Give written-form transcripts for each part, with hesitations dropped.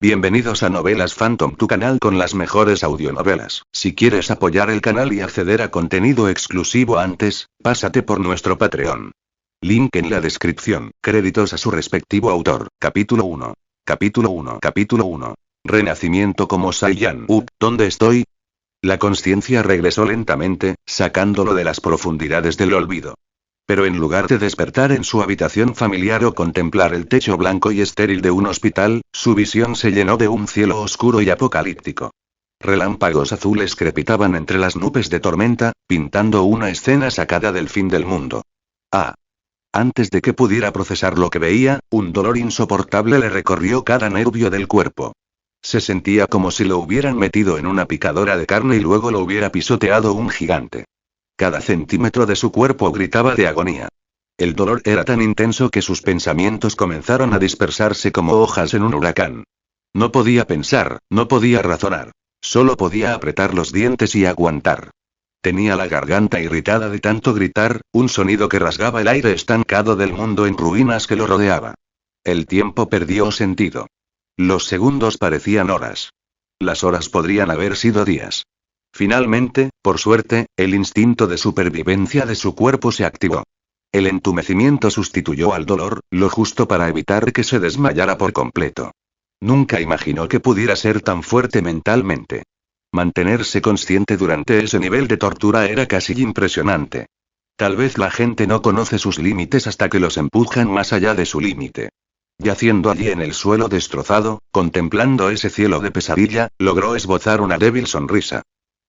Bienvenidos a Novelas Phantom, tu canal con las mejores audionovelas. Si quieres apoyar el canal y acceder a contenido exclusivo antes, pásate por nuestro Patreon. Link en la descripción. Créditos a su respectivo autor. Capítulo 1. Capítulo 1. Capítulo 1. Renacimiento como Saiyan. ¿Dónde estoy? La conciencia regresó lentamente, sacándolo de las profundidades del olvido. Pero en lugar de despertar en su habitación familiar o contemplar el techo blanco y estéril de un hospital, su visión se llenó de un cielo oscuro y apocalíptico. Relámpagos azules crepitaban entre las nubes de tormenta, pintando una escena sacada del fin del mundo. Antes de que pudiera procesar lo que veía, un dolor insoportable le recorrió cada nervio del cuerpo. Se sentía como si lo hubieran metido en una picadora de carne y luego lo hubiera pisoteado un gigante. Cada centímetro de su cuerpo gritaba de agonía. El dolor era tan intenso que sus pensamientos comenzaron a dispersarse como hojas en un huracán. No podía pensar, no podía razonar. Solo podía apretar los dientes y aguantar. Tenía la garganta irritada de tanto gritar, un sonido que rasgaba el aire estancado del mundo en ruinas que lo rodeaba. El tiempo perdió sentido. Los segundos parecían horas. Las horas podrían haber sido días. Finalmente, por suerte, el instinto de supervivencia de su cuerpo se activó. El entumecimiento sustituyó al dolor, lo justo para evitar que se desmayara por completo. Nunca imaginó que pudiera ser tan fuerte mentalmente. Mantenerse consciente durante ese nivel de tortura era casi impresionante. Tal vez la gente no conoce sus límites hasta que los empujan más allá de su límite. Yaciendo allí en el suelo destrozado, contemplando ese cielo de pesadilla, logró esbozar una débil sonrisa.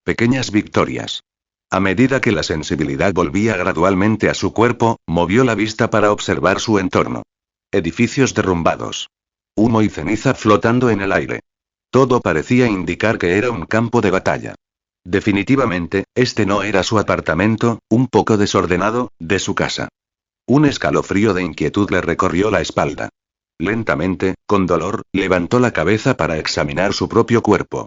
Pequeñas victorias. A medida que la sensibilidad volvía gradualmente a su cuerpo, movió la vista para observar su entorno. Edificios derrumbados. Humo y ceniza flotando en el aire. Todo parecía indicar que era un campo de batalla. Definitivamente, este no era su apartamento, un poco desordenado, de su casa. Un escalofrío de inquietud le recorrió la espalda. Lentamente, con dolor, levantó la cabeza para examinar su propio cuerpo.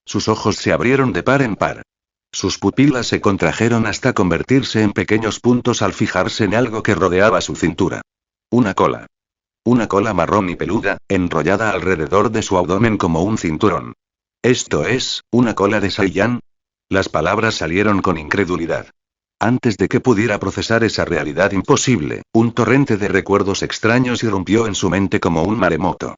Sus ojos se abrieron de par en par. Sus pupilas se contrajeron hasta convertirse en pequeños puntos al fijarse en algo que rodeaba su cintura. Una cola. Una cola marrón y peluda, enrollada alrededor de su abdomen como un cinturón. ¿Esto es, una cola de Saiyan? Las palabras salieron con incredulidad. Antes de que pudiera procesar esa realidad imposible, un torrente de recuerdos extraños irrumpió en su mente como un maremoto.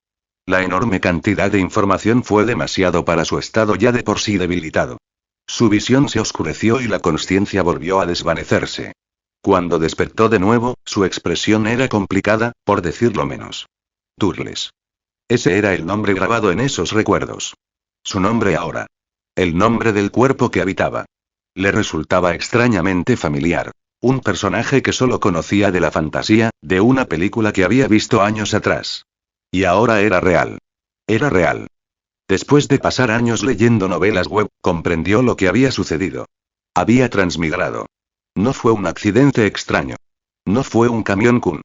La enorme cantidad de información fue demasiado para su estado ya de por sí debilitado. Su visión se oscureció y la consciencia volvió a desvanecerse. Cuando despertó de nuevo, su expresión era complicada, por decirlo menos. Turles. Ese era el nombre grabado en esos recuerdos. Su nombre ahora. El nombre del cuerpo que habitaba. Le resultaba extrañamente familiar. Un personaje que solo conocía de la fantasía, de una película que había visto años atrás. Y ahora era real. Era real. Después de pasar años leyendo novelas web, comprendió lo que había sucedido. Había transmigrado. No fue un accidente extraño. No fue un camión Kun.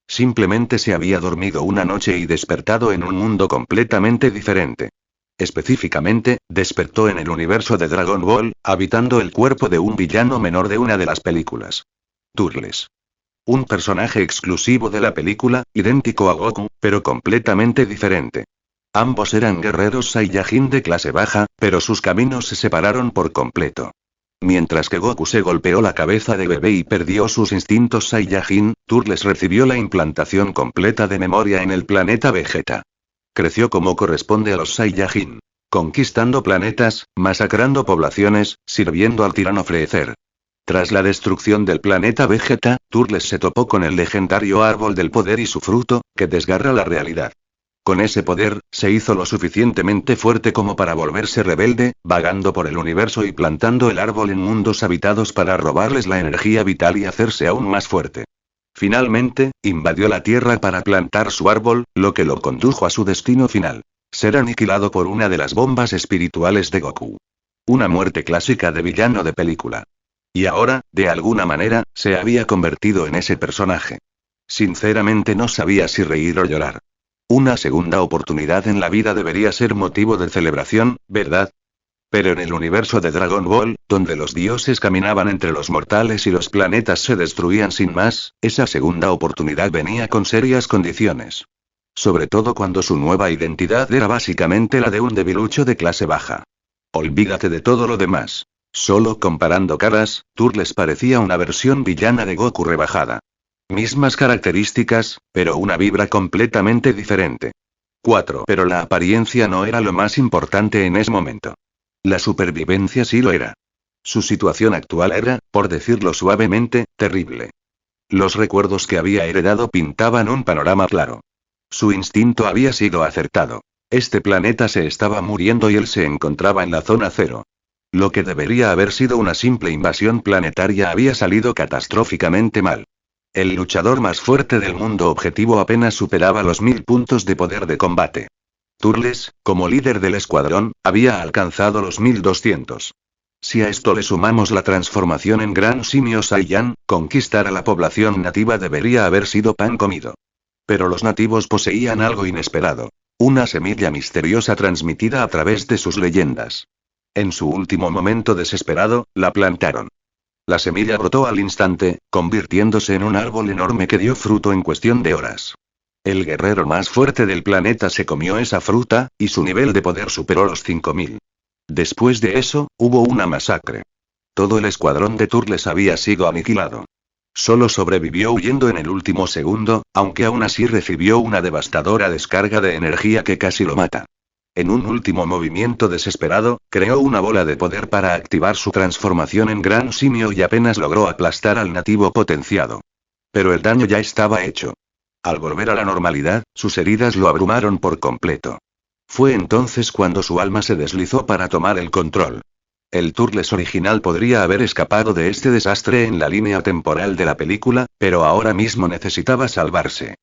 Simplemente se había dormido una noche y despertado en un mundo completamente diferente. Específicamente, despertó en el universo de Dragon Ball, habitando el cuerpo de un villano menor de una de las películas. Turles. Un personaje exclusivo de la película, idéntico a Goku, pero completamente diferente. Ambos eran guerreros Saiyajin de clase baja, pero sus caminos se separaron por completo. Mientras que Goku se golpeó la cabeza de bebé y perdió sus instintos Saiyajin, Turles recibió la implantación completa de memoria en el planeta Vegeta. Creció como corresponde a los Saiyajin. Conquistando planetas, masacrando poblaciones, sirviendo al tirano Freezer. Tras la destrucción del planeta Vegeta, Turles se topó con el legendario árbol del poder y su fruto, que desgarra la realidad. Con ese poder, se hizo lo suficientemente fuerte como para volverse rebelde, vagando por el universo y plantando el árbol en mundos habitados para robarles la energía vital y hacerse aún más fuerte. Finalmente, invadió la Tierra para plantar su árbol, lo que lo condujo a su destino final. Ser aniquilado por una de las bombas espirituales de Goku. Una muerte clásica de villano de película. Y ahora, de alguna manera, se había convertido en ese personaje. Sinceramente no sabía si reír o llorar. Una segunda oportunidad en la vida debería ser motivo de celebración, ¿verdad? Pero en el universo de Dragon Ball, donde los dioses caminaban entre los mortales y los planetas se destruían sin más, esa segunda oportunidad venía con serias condiciones. Sobre todo cuando su nueva identidad era básicamente la de un debilucho de clase baja. Olvídate de todo lo demás. Solo comparando caras, Turles parecía una versión villana de Goku rebajada. Mismas características, pero una vibra completamente diferente. 4. Pero la apariencia no era lo más importante en ese momento. La supervivencia sí lo era. Su situación actual era, por decirlo suavemente, terrible. Los recuerdos que había heredado pintaban un panorama claro. Su instinto había sido acertado. Este planeta se estaba muriendo y él se encontraba en la zona cero. Lo que debería haber sido una simple invasión planetaria había salido catastróficamente mal. El luchador más fuerte del mundo objetivo apenas superaba los 1000 puntos de poder de combate. Turles, como líder del escuadrón, había alcanzado los 1200. Si a esto le sumamos la transformación en Gran Simio Saiyan, conquistar a la población nativa debería haber sido pan comido. Pero los nativos poseían algo inesperado. Una semilla misteriosa transmitida a través de sus leyendas. En su último momento desesperado, la plantaron. La semilla brotó al instante, convirtiéndose en un árbol enorme que dio fruto en cuestión de horas. El guerrero más fuerte del planeta se comió esa fruta, y su nivel de poder superó los 5000. Después de eso, hubo una masacre. Todo el escuadrón de Turles había sido aniquilado. Solo sobrevivió huyendo en el último segundo, aunque aún así recibió una devastadora descarga de energía que casi lo mata. En un último movimiento desesperado, creó una bola de poder para activar su transformación en Gran Simio y apenas logró aplastar al nativo potenciado. Pero el daño ya estaba hecho. Al volver a la normalidad, sus heridas lo abrumaron por completo. Fue entonces cuando su alma se deslizó para tomar el control. El Turles original podría haber escapado de este desastre en la línea temporal de la película, pero ahora mismo necesitaba salvarse.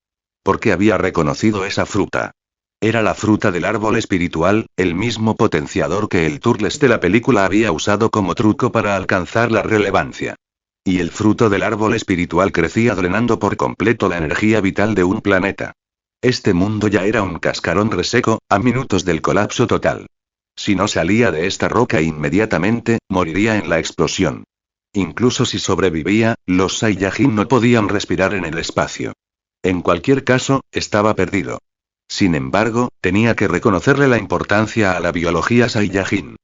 Porque había reconocido esa fruta. Era la fruta del árbol espiritual, el mismo potenciador que el Turles de la película había usado como truco para alcanzar la relevancia. Y el fruto del árbol espiritual crecía drenando por completo la energía vital de un planeta. Este mundo ya era un cascarón reseco, a minutos del colapso total. Si no salía de esta roca inmediatamente, moriría en la explosión. Incluso si sobrevivía, los Saiyajin no podían respirar en el espacio. En cualquier caso, estaba perdido. Sin embargo, tenía que reconocerle la importancia a la biología Saiyajin.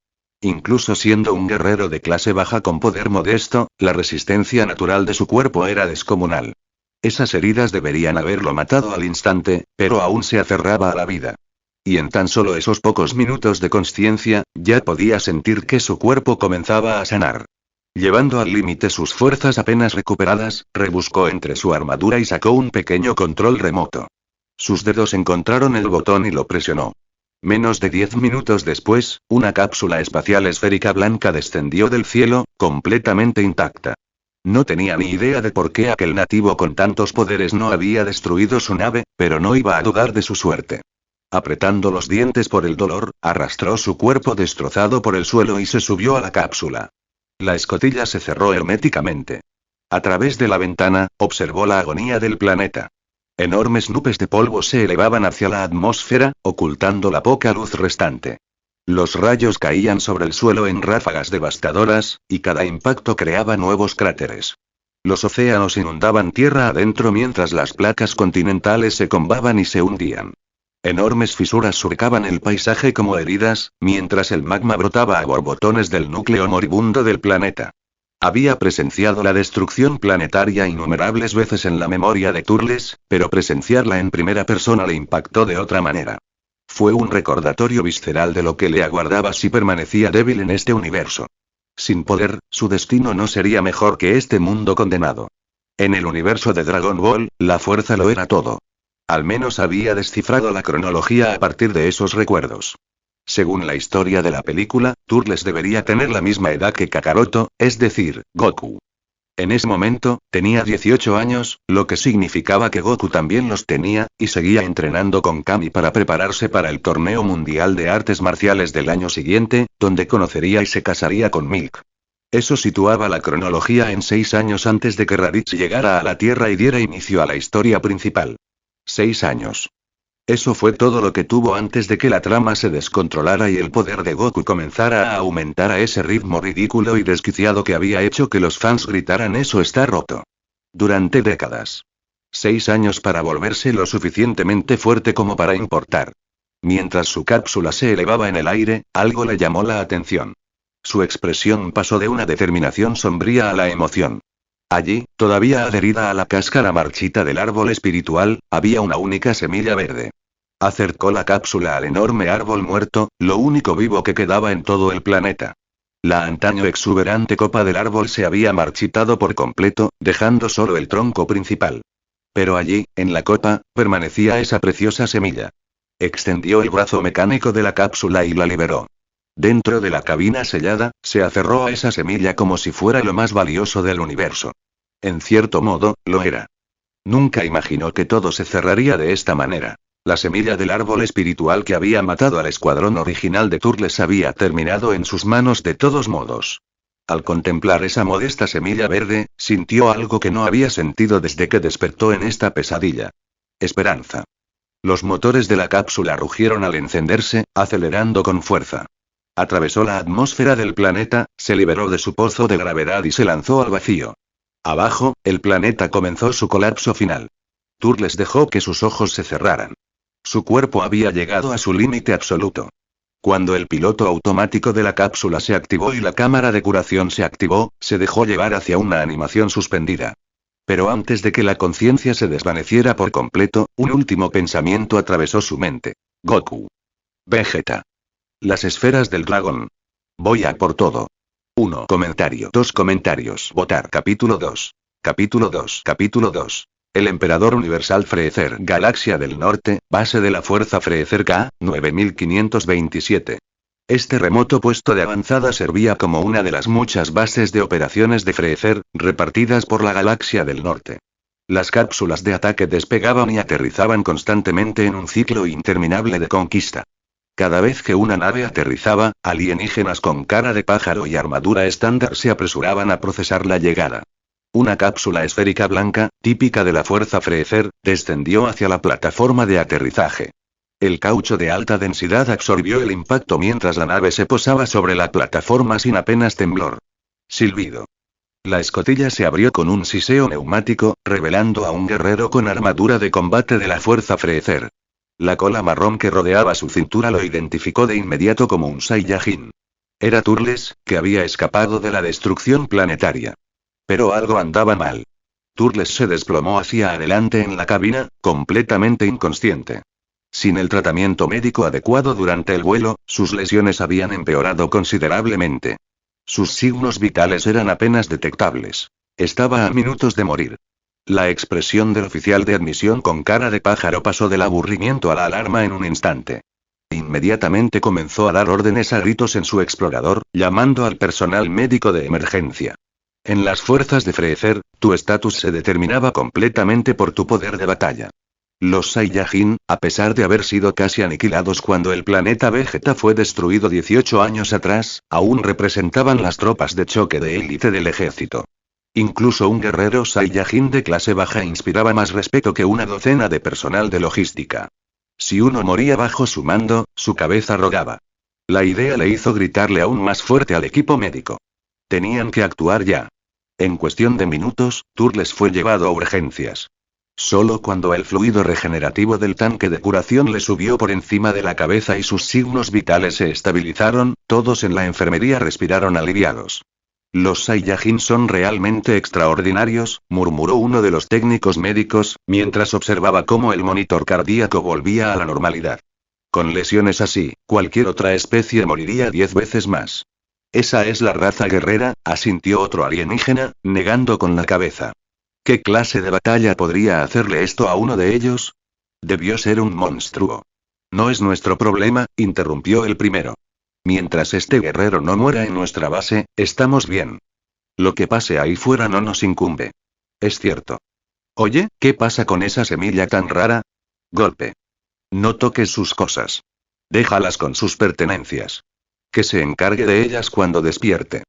Incluso siendo un guerrero de clase baja con poder modesto, la resistencia natural de su cuerpo era descomunal. Esas heridas deberían haberlo matado al instante, pero aún se aferraba a la vida. Y en tan solo esos pocos minutos de consciencia, ya podía sentir que su cuerpo comenzaba a sanar. Llevando al límite sus fuerzas apenas recuperadas, rebuscó entre su armadura y sacó un pequeño control remoto. Sus dedos encontraron el botón y lo presionó. Menos de 10 minutos después, una cápsula espacial esférica blanca descendió del cielo, completamente intacta. No tenía ni idea de por qué aquel nativo con tantos poderes no había destruido su nave, pero no iba a dudar de su suerte. Apretando los dientes por el dolor, arrastró su cuerpo destrozado por el suelo y se subió a la cápsula. La escotilla se cerró herméticamente. A través de la ventana, observó la agonía del planeta. Enormes nubes de polvo se elevaban hacia la atmósfera, ocultando la poca luz restante. Los rayos caían sobre el suelo en ráfagas devastadoras, y cada impacto creaba nuevos cráteres. Los océanos inundaban tierra adentro mientras las placas continentales se combaban y se hundían. Enormes fisuras surcaban el paisaje como heridas, mientras el magma brotaba a borbotones del núcleo moribundo del planeta. Había presenciado la destrucción planetaria innumerables veces en la memoria de Turles, pero presenciarla en primera persona le impactó de otra manera. Fue un recordatorio visceral de lo que le aguardaba si permanecía débil en este universo. Sin poder, su destino no sería mejor que este mundo condenado. En el universo de Dragon Ball, la fuerza lo era todo. Al menos había descifrado la cronología a partir de esos recuerdos. Según la historia de la película, Turles debería tener la misma edad que Kakaroto, es decir, Goku. En ese momento, tenía 18 años, lo que significaba que Goku también los tenía, y seguía entrenando con Kami para prepararse para el torneo mundial de artes marciales del año siguiente, donde conocería y se casaría con Milk. Eso situaba la cronología en 6 años antes de que Raditz llegara a la Tierra y diera inicio a la historia principal. 6 años. Eso fue todo lo que tuvo antes de que la trama se descontrolara y el poder de Goku comenzara a aumentar a ese ritmo ridículo y desquiciado que había hecho que los fans gritaran "eso está roto". Durante décadas. 6 años para volverse lo suficientemente fuerte como para importar. Mientras su cápsula se elevaba en el aire, algo le llamó la atención. Su expresión pasó de una determinación sombría a la emoción. Allí, todavía adherida a la cáscara marchita del árbol espiritual, había una única semilla verde. Acercó la cápsula al enorme árbol muerto, lo único vivo que quedaba en todo el planeta. La antaño exuberante copa del árbol se había marchitado por completo, dejando solo el tronco principal. Pero allí, en la copa, permanecía esa preciosa semilla. Extendió el brazo mecánico de la cápsula y la liberó. Dentro de la cabina sellada, se aferró a esa semilla como si fuera lo más valioso del universo. En cierto modo, lo era. Nunca imaginó que todo se cerraría de esta manera. La semilla del árbol espiritual que había matado al escuadrón original de Turles había terminado en sus manos de todos modos. Al contemplar esa modesta semilla verde, sintió algo que no había sentido desde que despertó en esta pesadilla. Esperanza. Los motores de la cápsula rugieron al encenderse, acelerando con fuerza. Atravesó la atmósfera del planeta, se liberó de su pozo de gravedad y se lanzó al vacío. Abajo, el planeta comenzó su colapso final. Turles dejó que sus ojos se cerraran. Su cuerpo había llegado a su límite absoluto. Cuando el piloto automático de la cápsula se activó y la cámara de curación se activó, se dejó llevar hacia una animación suspendida. Pero antes de que la conciencia se desvaneciera por completo, un último pensamiento atravesó su mente. Goku. Vegeta. Las esferas del dragón. Voy a por todo. 1 comentario. 2 comentarios. Votar. Capítulo 2. Capítulo 2. Capítulo 2. El Emperador Universal Freezer, Galaxia del Norte, base de la Fuerza Freezer K-9527. Este remoto puesto de avanzada servía como una de las muchas bases de operaciones de Freezer, repartidas por la Galaxia del Norte. Las cápsulas de ataque despegaban y aterrizaban constantemente en un ciclo interminable de conquista. Cada vez que una nave aterrizaba, alienígenas con cara de pájaro y armadura estándar se apresuraban a procesar la llegada. Una cápsula esférica blanca, típica de la fuerza Freezer, descendió hacia la plataforma de aterrizaje. El caucho de alta densidad absorbió el impacto mientras la nave se posaba sobre la plataforma sin apenas temblor. Silbido. La escotilla se abrió con un siseo neumático, revelando a un guerrero con armadura de combate de la fuerza Freezer. La cola marrón que rodeaba su cintura lo identificó de inmediato como un Saiyajin. Era Turles, que había escapado de la destrucción planetaria. Pero algo andaba mal. Turles se desplomó hacia adelante en la cabina, completamente inconsciente. Sin el tratamiento médico adecuado durante el vuelo, sus lesiones habían empeorado considerablemente. Sus signos vitales eran apenas detectables. Estaba a minutos de morir. La expresión del oficial de admisión con cara de pájaro pasó del aburrimiento a la alarma en un instante. Inmediatamente comenzó a dar órdenes a gritos en su explorador, llamando al personal médico de emergencia. En las fuerzas de Freezer, tu estatus se determinaba completamente por tu poder de batalla. Los Saiyajin, a pesar de haber sido casi aniquilados cuando el planeta Vegeta fue destruido 18 años atrás, aún representaban las tropas de choque de élite del ejército. Incluso un guerrero Saiyajin de clase baja inspiraba más respeto que una docena de personal de logística. Si uno moría bajo su mando, su cabeza rodaba. La idea le hizo gritarle aún más fuerte al equipo médico. Tenían que actuar ya. En cuestión de minutos, Turles fue llevado a urgencias. Solo cuando el fluido regenerativo del tanque de curación le subió por encima de la cabeza y sus signos vitales se estabilizaron, todos en la enfermería respiraron aliviados. Los Saiyajin son realmente extraordinarios, murmuró uno de los técnicos médicos, mientras observaba cómo el monitor cardíaco volvía a la normalidad. Con lesiones así, cualquier otra especie moriría 10 veces más. Esa es la raza guerrera, asintió otro alienígena, negando con la cabeza. ¿Qué clase de batalla podría hacerle esto a uno de ellos? Debió ser un monstruo. No es nuestro problema, interrumpió el primero. Mientras este guerrero no muera en nuestra base, estamos bien. Lo que pase ahí fuera no nos incumbe. Es cierto. Oye, ¿qué pasa con esa semilla tan rara? Golpe. No toques sus cosas. Déjalas con sus pertenencias. Que se encargue de ellas cuando despierte.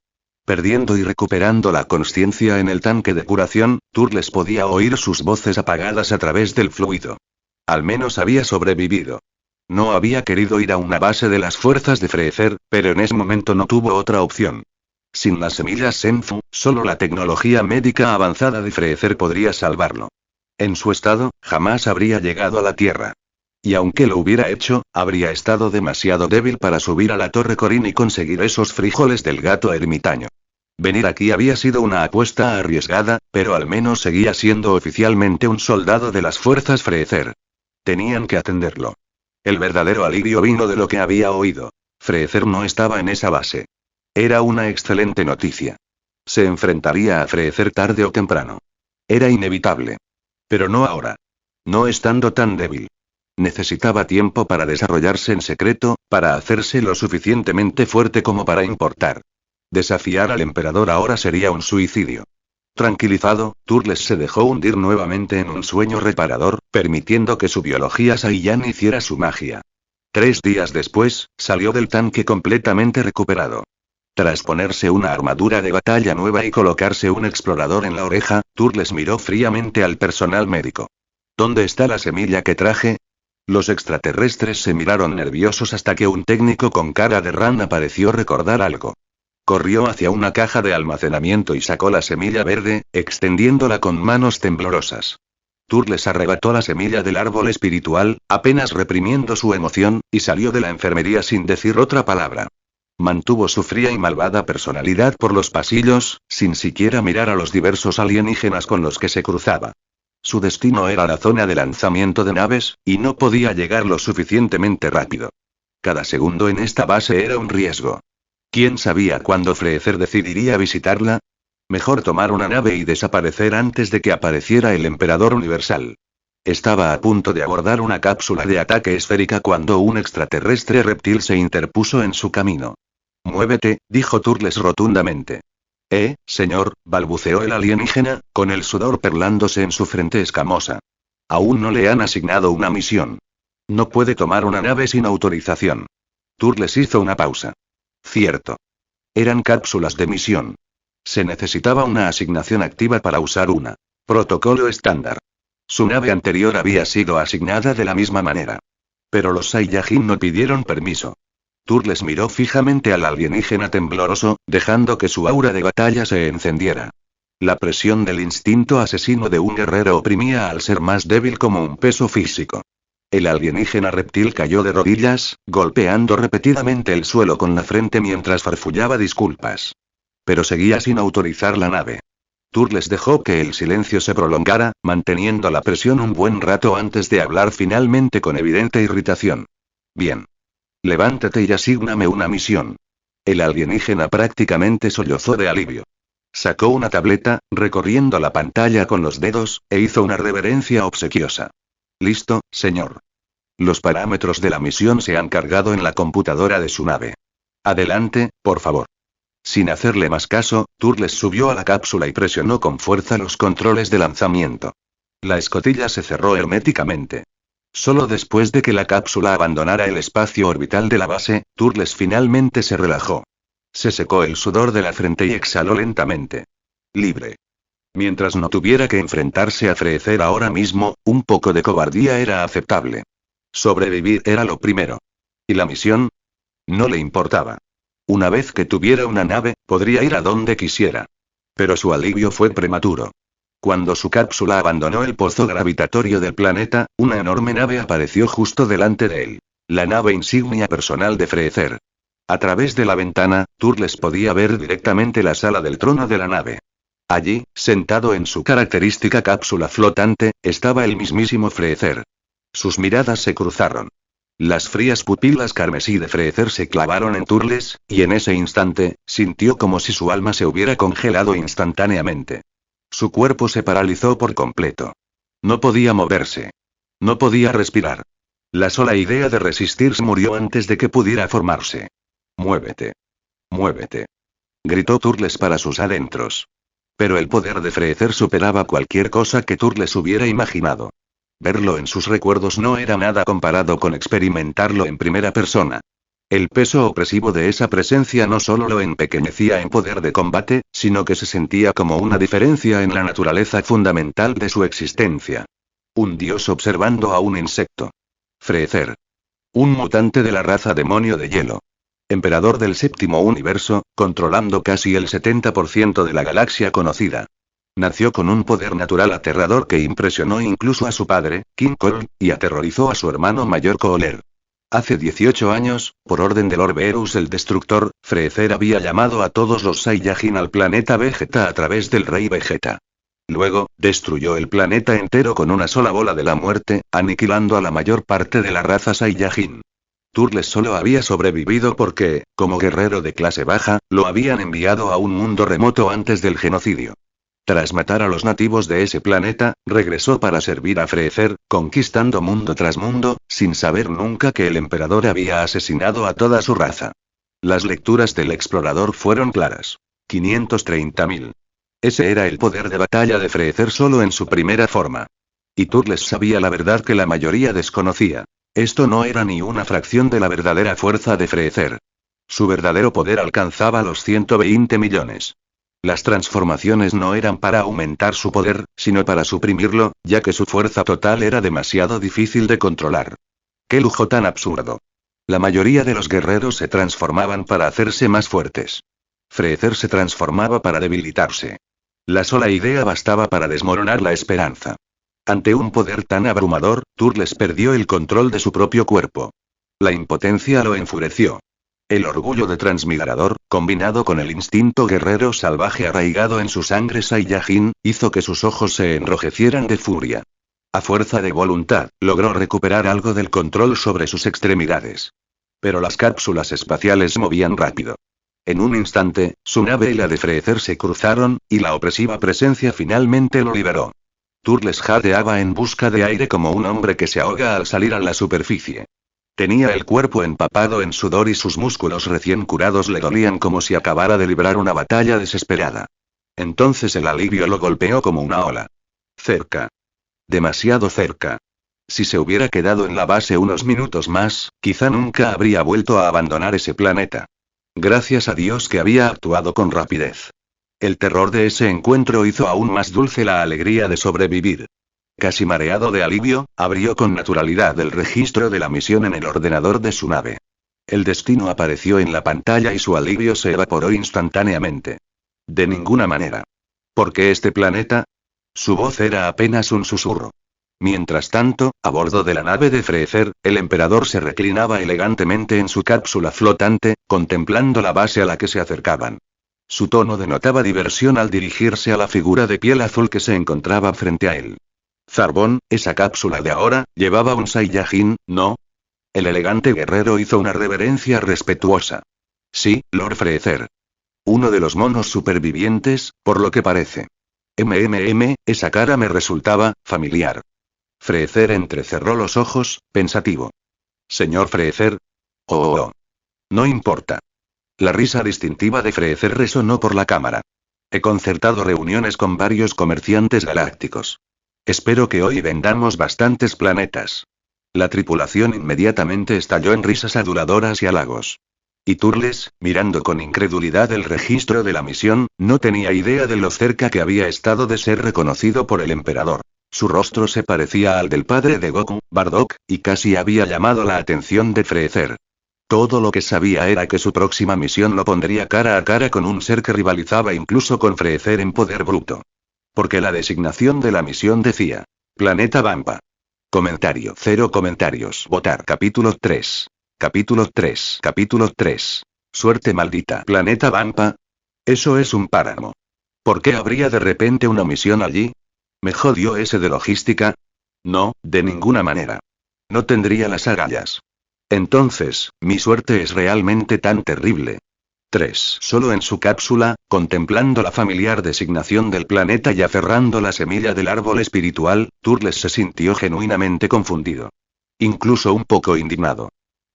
Perdiendo y recuperando la consciencia en el tanque de curación, Turles podía oír sus voces apagadas a través del fluido. Al menos había sobrevivido. No había querido ir a una base de las fuerzas de Freezer, pero en ese momento no tuvo otra opción. Sin las semillas Senfu, solo la tecnología médica avanzada de Freezer podría salvarlo. En su estado, jamás habría llegado a la Tierra. Y aunque lo hubiera hecho, habría estado demasiado débil para subir a la Torre Corín y conseguir esos frijoles del gato ermitaño. Venir aquí había sido una apuesta arriesgada, pero al menos seguía siendo oficialmente un soldado de las fuerzas Freezer. Tenían que atenderlo. El verdadero alivio vino de lo que había oído. Freezer no estaba en esa base. Era una excelente noticia. Se enfrentaría a Freezer tarde o temprano. Era inevitable. Pero no ahora. No estando tan débil. Necesitaba tiempo para desarrollarse en secreto, para hacerse lo suficientemente fuerte como para importar. Desafiar al emperador ahora sería un suicidio. Tranquilizado, Turles se dejó hundir nuevamente en un sueño reparador, permitiendo que su biología Saiyan hiciera su magia. 3 días después, salió del tanque completamente recuperado. Tras ponerse una armadura de batalla nueva y colocarse un explorador en la oreja, Turles miró fríamente al personal médico. ¿Dónde está la semilla que traje? Los extraterrestres se miraron nerviosos hasta que un técnico con cara de rana pareció recordar algo. Corrió hacia una caja de almacenamiento y sacó la semilla verde, extendiéndola con manos temblorosas. Turles arrebató la semilla del árbol espiritual, apenas reprimiendo su emoción, y salió de la enfermería sin decir otra palabra. Mantuvo su fría y malvada personalidad por los pasillos, sin siquiera mirar a los diversos alienígenas con los que se cruzaba. Su destino era la zona de lanzamiento de naves, y no podía llegar lo suficientemente rápido. Cada segundo en esta base era un riesgo. ¿Quién sabía cuándo Freezer decidiría visitarla? Mejor tomar una nave y desaparecer antes de que apareciera el Emperador Universal. Estaba a punto de abordar una cápsula de ataque esférica cuando un extraterrestre reptil se interpuso en su camino. «Muévete», dijo Turles rotundamente. Señor», balbuceó el alienígena, con el sudor perlándose en su frente escamosa. «Aún no le han asignado una misión. No puede tomar una nave sin autorización». Turles hizo una pausa. Cierto. Eran cápsulas de misión. Se necesitaba una asignación activa para usar una. Protocolo estándar. Su nave anterior había sido asignada de la misma manera. Pero los Saiyajin no pidieron permiso. Turles miró fijamente al alienígena tembloroso, dejando que su aura de batalla se encendiera. La presión del instinto asesino de un guerrero oprimía al ser más débil como un peso físico. El alienígena reptil cayó de rodillas, golpeando repetidamente el suelo con la frente mientras farfullaba disculpas. Pero seguía sin autorizar la nave. Turles dejó que el silencio se prolongara, manteniendo la presión un buen rato antes de hablar finalmente con evidente irritación. «Bien. Levántate y asígname una misión». El alienígena prácticamente sollozó de alivio. Sacó una tableta, recorriendo la pantalla con los dedos, e hizo una reverencia obsequiosa. «Listo, señor. Los parámetros de la misión se han cargado en la computadora de su nave. Adelante, por favor». Sin hacerle más caso, Turles subió a la cápsula y presionó con fuerza los controles de lanzamiento. La escotilla se cerró herméticamente. Solo después de que la cápsula abandonara el espacio orbital de la base, Turles finalmente se relajó. Se secó el sudor de la frente y exhaló lentamente. Libre. Mientras no tuviera que enfrentarse a Freezer ahora mismo, un poco de cobardía era aceptable. Sobrevivir era lo primero. ¿Y la misión? No le importaba. Una vez que tuviera una nave, podría ir a donde quisiera. Pero su alivio fue prematuro. Cuando su cápsula abandonó el pozo gravitatorio del planeta, una enorme nave apareció justo delante de él. La nave insignia personal de Freezer. A través de la ventana, Turles podía ver directamente la sala del trono de la nave. Allí, sentado en su característica cápsula flotante, estaba el mismísimo Freezer. Sus miradas se cruzaron. Las frías pupilas carmesí de Freezer se clavaron en Turles, y en ese instante, sintió como si su alma se hubiera congelado instantáneamente. Su cuerpo se paralizó por completo. No podía moverse. No podía respirar. La sola idea de resistirse murió antes de que pudiera formarse. «Muévete. Muévete», gritó Turles para sus adentros. Pero el poder de Freezer superaba cualquier cosa que Turles hubiera imaginado. Verlo en sus recuerdos no era nada comparado con experimentarlo en primera persona. El peso opresivo de esa presencia no solo lo empequeñecía en poder de combate, sino que se sentía como una diferencia en la naturaleza fundamental de su existencia. Un dios observando a un insecto. Freezer. Un mutante de la raza demonio de hielo. Emperador del séptimo universo, controlando casi el 70% de la galaxia conocida. Nació con un poder natural aterrador que impresionó incluso a su padre, King Cole, y aterrorizó a su hermano mayor Cooler. Hace 18 años, por orden de Lord Verus el Destructor, Freezer había llamado a todos los Saiyajin al planeta Vegeta a través del Rey Vegeta. Luego, destruyó el planeta entero con una sola bola de la muerte, aniquilando a la mayor parte de la raza Saiyajin. Turles solo había sobrevivido porque, como guerrero de clase baja, lo habían enviado a un mundo remoto antes del genocidio. Tras matar a los nativos de ese planeta, regresó para servir a Freezer, conquistando mundo tras mundo, sin saber nunca que el emperador había asesinado a toda su raza. Las lecturas del explorador fueron claras. 530.000. Ese era el poder de batalla de Freezer solo en su primera forma. Y Turles sabía la verdad que la mayoría desconocía. Esto no era ni una fracción de la verdadera fuerza de Freezer. Su verdadero poder alcanzaba los 120 millones. Las transformaciones no eran para aumentar su poder, sino para suprimirlo, ya que su fuerza total era demasiado difícil de controlar. ¡Qué lujo tan absurdo! La mayoría de los guerreros se transformaban para hacerse más fuertes. Freezer se transformaba para debilitarse. La sola idea bastaba para desmoronar la esperanza. Ante un poder tan abrumador, Turles perdió el control de su propio cuerpo. La impotencia lo enfureció. El orgullo de Transmigrador, combinado con el instinto guerrero salvaje arraigado en su sangre Saiyajin, hizo que sus ojos se enrojecieran de furia. A fuerza de voluntad, logró recuperar algo del control sobre sus extremidades. Pero las cápsulas espaciales movían rápido. En un instante, su nave y la de Freezer se cruzaron, y la opresiva presencia finalmente lo liberó. Turles jadeaba en busca de aire como un hombre que se ahoga al salir a la superficie. Tenía el cuerpo empapado en sudor y sus músculos recién curados le dolían como si acabara de librar una batalla desesperada. Entonces el alivio lo golpeó como una ola. Cerca. Demasiado cerca. Si se hubiera quedado en la base unos minutos más, quizá nunca habría vuelto a abandonar ese planeta. Gracias a Dios que había actuado con rapidez. El terror de ese encuentro hizo aún más dulce la alegría de sobrevivir. Casi mareado de alivio, abrió con naturalidad el registro de la misión en el ordenador de su nave. El destino apareció en la pantalla y su alivio se evaporó instantáneamente. De ninguna manera. ¿Por qué este planeta? Su voz era apenas un susurro. Mientras tanto, a bordo de la nave de Freezer, el emperador se reclinaba elegantemente en su cápsula flotante, contemplando la base a la que se acercaban. Su tono denotaba diversión al dirigirse a la figura de piel azul que se encontraba frente a él. Zarbón, esa cápsula de ahora, llevaba un Saiyajin, ¿no? El elegante guerrero hizo una reverencia respetuosa. Sí, Lord Freezer. Uno de los monos supervivientes, por lo que parece. Esa cara me resultaba familiar. Freezer entrecerró los ojos, pensativo. Señor Freezer. Oh. No importa. La risa distintiva de Freezer resonó por la cámara. He concertado reuniones con varios comerciantes galácticos. Espero que hoy vendamos bastantes planetas. La tripulación inmediatamente estalló en risas aduladoras y halagos. Y Turles, mirando con incredulidad el registro de la misión, no tenía idea de lo cerca que había estado de ser reconocido por el emperador. Su rostro se parecía al del padre de Goku, Bardock, y casi había llamado la atención de Freezer. Todo lo que sabía era que su próxima misión lo pondría cara a cara con un ser que rivalizaba incluso con Freezer en poder bruto. Porque la designación de la misión decía: Planeta Vampa. Comentario. 0 comentarios. Votar. Capítulo 3. Capítulo 3. Capítulo 3. Suerte maldita. Planeta Vampa. Eso es un páramo. ¿Por qué habría de repente una misión allí? ¿Me jodió ese de logística? No, de ninguna manera. No tendría las agallas. Entonces, mi suerte es realmente tan terrible. 3. Solo en su cápsula, contemplando la familiar designación del planeta y aferrando la semilla del árbol espiritual, Turles se sintió genuinamente confundido. Incluso un poco indignado.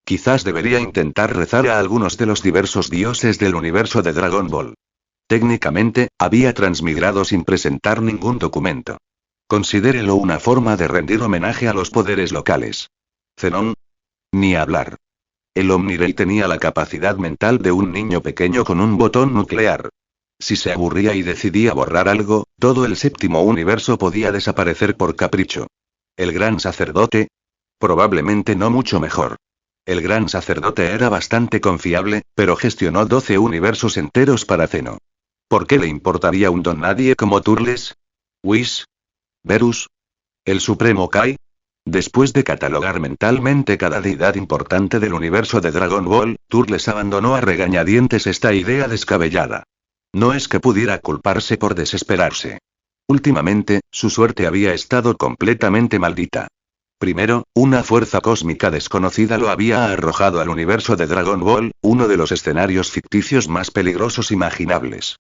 Quizás debería intentar rezar a algunos de los diversos dioses del universo de Dragon Ball. Técnicamente, había transmigrado sin presentar ningún documento. Considérelo una forma de rendir homenaje a los poderes locales. Zenón. Ni hablar. El Omnirey tenía la capacidad mental de un niño pequeño con un botón nuclear. Si se aburría y decidía borrar algo, todo el séptimo universo podía desaparecer por capricho. ¿El gran sacerdote? Probablemente no mucho mejor. El gran sacerdote era bastante confiable, pero gestionó 12 universos enteros para Zeno. ¿Por qué le importaría un don nadie como Turles? ¿Whis? ¿Verus? ¿El Supremo Kai? Después de catalogar mentalmente cada deidad importante del universo de Dragon Ball, Turles abandonó a regañadientes esta idea descabellada. No es que pudiera culparse por desesperarse. Últimamente, su suerte había estado completamente maldita. Primero, una fuerza cósmica desconocida lo había arrojado al universo de Dragon Ball, uno de los escenarios ficticios más peligrosos imaginables.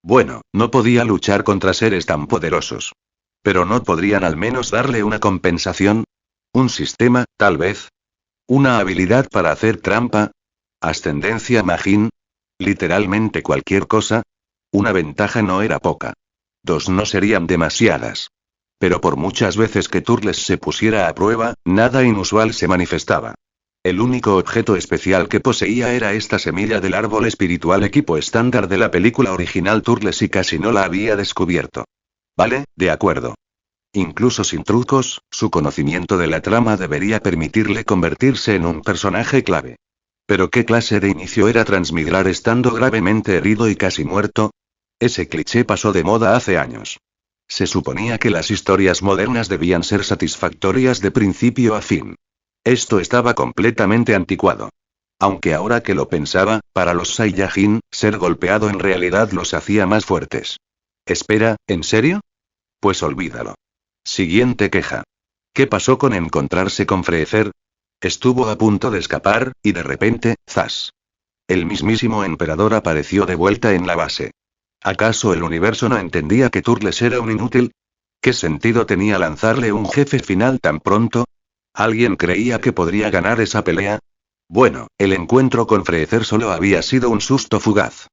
Bueno, no podía luchar contra seres tan poderosos. Pero ¿no podrían al menos darle una compensación? ¿Un sistema, tal vez? ¿Una habilidad para hacer trampa? ¿Ascendencia Majin? ¿Literalmente cualquier cosa? Una ventaja no era poca. Dos no serían demasiadas. Pero por muchas veces que Turles se pusiera a prueba, nada inusual se manifestaba. El único objeto especial que poseía era esta semilla del árbol espiritual equipo estándar de la película original Turles y casi no la había descubierto. Vale, de acuerdo. Incluso sin trucos, su conocimiento de la trama debería permitirle convertirse en un personaje clave. Pero ¿qué clase de inicio era transmigrar estando gravemente herido y casi muerto? Ese cliché pasó de moda hace años. Se suponía que las historias modernas debían ser satisfactorias de principio a fin. Esto estaba completamente anticuado. Aunque ahora que lo pensaba, para los Saiyajin, ser golpeado en realidad los hacía más fuertes. Espera, ¿en serio? Pues olvídalo. Siguiente queja. ¿Qué pasó con encontrarse con Freezer? Estuvo a punto de escapar, y de repente, ¡zas! El mismísimo emperador apareció de vuelta en la base. ¿Acaso el universo no entendía que Turles era un inútil? ¿Qué sentido tenía lanzarle un jefe final tan pronto? ¿Alguien creía que podría ganar esa pelea? Bueno, el encuentro con Freezer solo había sido un susto fugaz.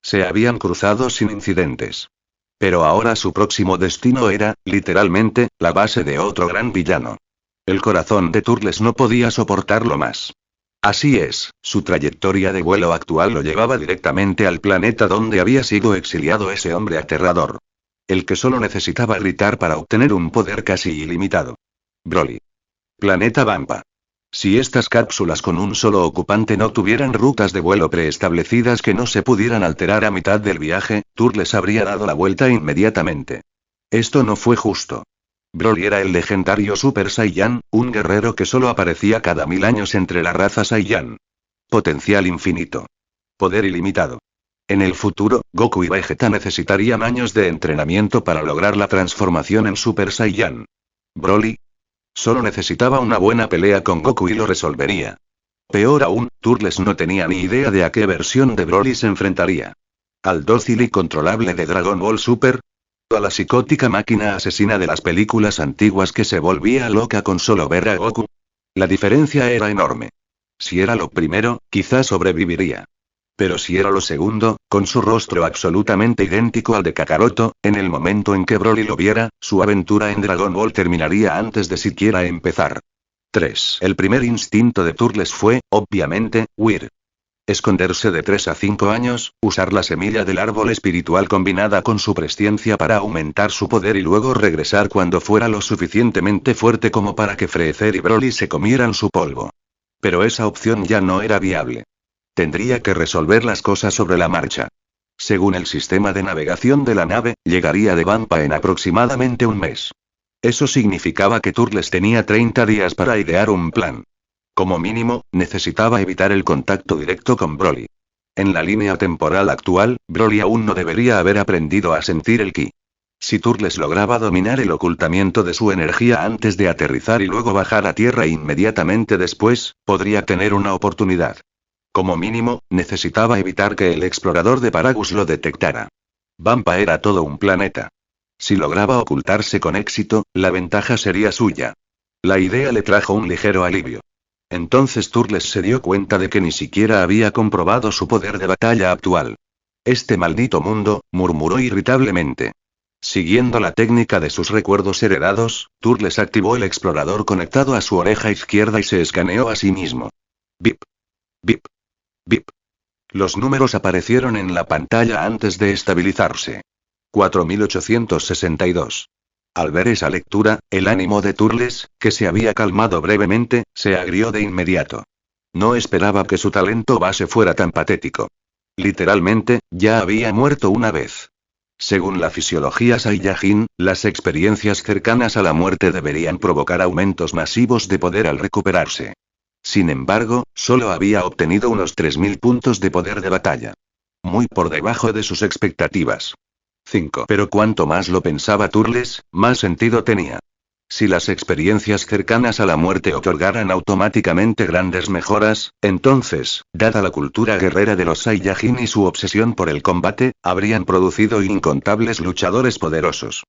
Se habían cruzado sin incidentes. Pero ahora su próximo destino era, literalmente, la base de otro gran villano. El corazón de Turles no podía soportarlo más. Así es, su trayectoria de vuelo actual lo llevaba directamente al planeta donde había sido exiliado ese hombre aterrador. El que solo necesitaba gritar para obtener un poder casi ilimitado. Broly. Planeta Vampa. Si estas cápsulas con un solo ocupante no tuvieran rutas de vuelo preestablecidas que no se pudieran alterar a mitad del viaje, Turles habría dado la vuelta inmediatamente. Esto no fue justo. Broly era el legendario Super Saiyan, un guerrero que solo aparecía cada 1000 años entre la raza Saiyan. Potencial infinito. Poder ilimitado. En el futuro, Goku y Vegeta necesitarían años de entrenamiento para lograr la transformación en Super Saiyan. Broly solo necesitaba una buena pelea con Goku y lo resolvería. Peor aún, Turles no tenía ni idea de a qué versión de Broly se enfrentaría. ¿Al dócil y controlable de Dragon Ball Super? ¿A la psicótica máquina asesina de las películas antiguas que se volvía loca con solo ver a Goku? La diferencia era enorme. Si era lo primero, quizás sobreviviría. Pero si era lo segundo, con su rostro absolutamente idéntico al de Kakaroto, en el momento en que Broly lo viera, su aventura en Dragon Ball terminaría antes de siquiera empezar. 3. El primer instinto de Turles fue, obviamente, huir. Esconderse de 3 a 5 años, usar la semilla del árbol espiritual combinada con su presciencia para aumentar su poder y luego regresar cuando fuera lo suficientemente fuerte como para que Freezer y Broly se comieran su polvo. Pero esa opción ya no era viable. Tendría que resolver las cosas sobre la marcha. Según el sistema de navegación de la nave, llegaría de Vampa en aproximadamente un mes. Eso significaba que Turles tenía 30 días para idear un plan. Como mínimo, necesitaba evitar el contacto directo con Broly. En la línea temporal actual, Broly aún no debería haber aprendido a sentir el ki. Si Turles lograba dominar el ocultamiento de su energía antes de aterrizar y luego bajar a tierra inmediatamente después, podría tener una oportunidad. Como mínimo, necesitaba evitar que el explorador de Paragus lo detectara. Vampa era todo un planeta. Si lograba ocultarse con éxito, la ventaja sería suya. La idea le trajo un ligero alivio. Entonces Turles se dio cuenta de que ni siquiera había comprobado su poder de batalla actual. Este maldito mundo, murmuró irritablemente. Siguiendo la técnica de sus recuerdos heredados, Turles activó el explorador conectado a su oreja izquierda y se escaneó a sí mismo. Bip. Bip. Bip. Los números aparecieron en la pantalla antes de estabilizarse. 4862. Al ver esa lectura, el ánimo de Turles, que se había calmado brevemente, se agrió de inmediato. No esperaba que su talento base fuera tan patético. Literalmente, ya había muerto una vez. Según la fisiología Saiyajin, las experiencias cercanas a la muerte deberían provocar aumentos masivos de poder al recuperarse. Sin embargo, solo había obtenido unos 3000 puntos de poder de batalla. Muy por debajo de sus expectativas. 5. Pero cuanto más lo pensaba Turles, más sentido tenía. Si las experiencias cercanas a la muerte otorgaran automáticamente grandes mejoras, entonces, dada la cultura guerrera de los Saiyajin y su obsesión por el combate, habrían producido incontables luchadores poderosos.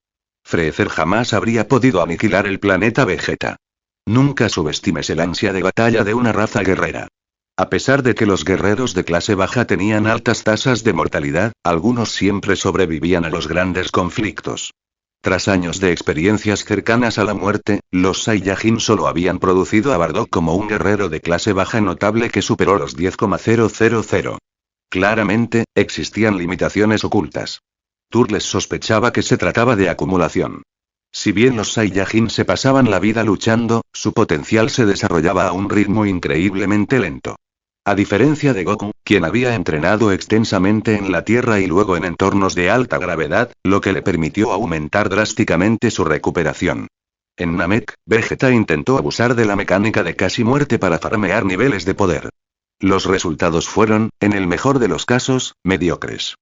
Freezer jamás habría podido aniquilar el planeta Vegeta. Nunca subestimes el ansia de batalla de una raza guerrera. A pesar de que los guerreros de clase baja tenían altas tasas de mortalidad, algunos siempre sobrevivían a los grandes conflictos. Tras años de experiencias cercanas a la muerte, los Saiyajin solo habían producido a Bardock como un guerrero de clase baja notable que superó los 10,000. Claramente, existían limitaciones ocultas. Turles sospechaba que se trataba de acumulación. Si bien los Saiyajin se pasaban la vida luchando, su potencial se desarrollaba a un ritmo increíblemente lento. A diferencia de Goku, quien había entrenado extensamente en la Tierra y luego en entornos de alta gravedad, lo que le permitió aumentar drásticamente su recuperación. En Namek, Vegeta intentó abusar de la mecánica de casi muerte para farmear niveles de poder. Los resultados fueron, en el mejor de los casos, mediocres.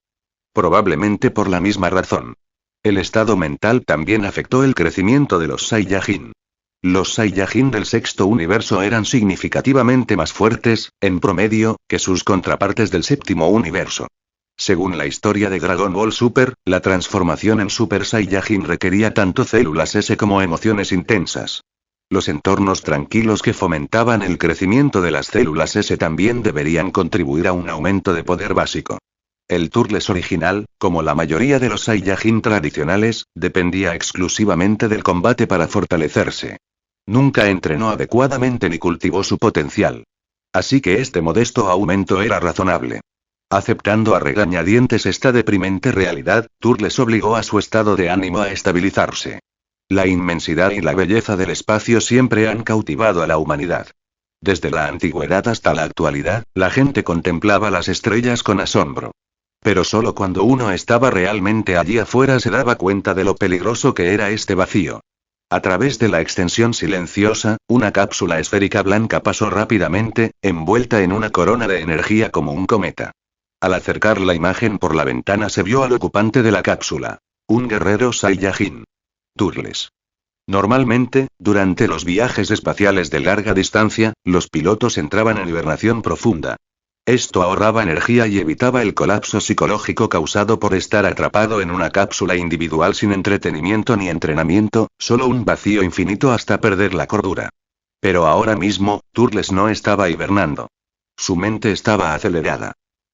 Probablemente por la misma razón. El estado mental también afectó el crecimiento de los Saiyajin. Los Saiyajin del sexto universo eran significativamente más fuertes, en promedio, que sus contrapartes del séptimo universo. Según la historia de Dragon Ball Super, la transformación en Super Saiyajin requería tanto células S como emociones intensas. Los entornos tranquilos que fomentaban el crecimiento de las células S también deberían contribuir a un aumento de poder básico. El Turles original, como la mayoría de los Saiyajin tradicionales, dependía exclusivamente del combate para fortalecerse. Nunca entrenó adecuadamente ni cultivó su potencial. Así que este modesto aumento era razonable. Aceptando a regañadientes esta deprimente realidad, Turles obligó a su estado de ánimo a estabilizarse. La inmensidad y la belleza del espacio siempre han cautivado a la humanidad. Desde la antigüedad hasta la actualidad, la gente contemplaba las estrellas con asombro. Pero solo cuando uno estaba realmente allí afuera se daba cuenta de lo peligroso que era este vacío. A través de la extensión silenciosa, una cápsula esférica blanca pasó rápidamente, envuelta en una corona de energía como un cometa. Al acercar la imagen por la ventana se vio al ocupante de la cápsula. Un guerrero Saiyajin. Turles. Normalmente, durante los viajes espaciales de larga distancia, los pilotos entraban en hibernación profunda. Esto ahorraba energía y evitaba el colapso psicológico causado por estar atrapado en una cápsula individual sin entretenimiento ni entrenamiento, solo un vacío infinito hasta perder la cordura. Pero ahora mismo, Turles no estaba hibernando. Su mente estaba acelerada.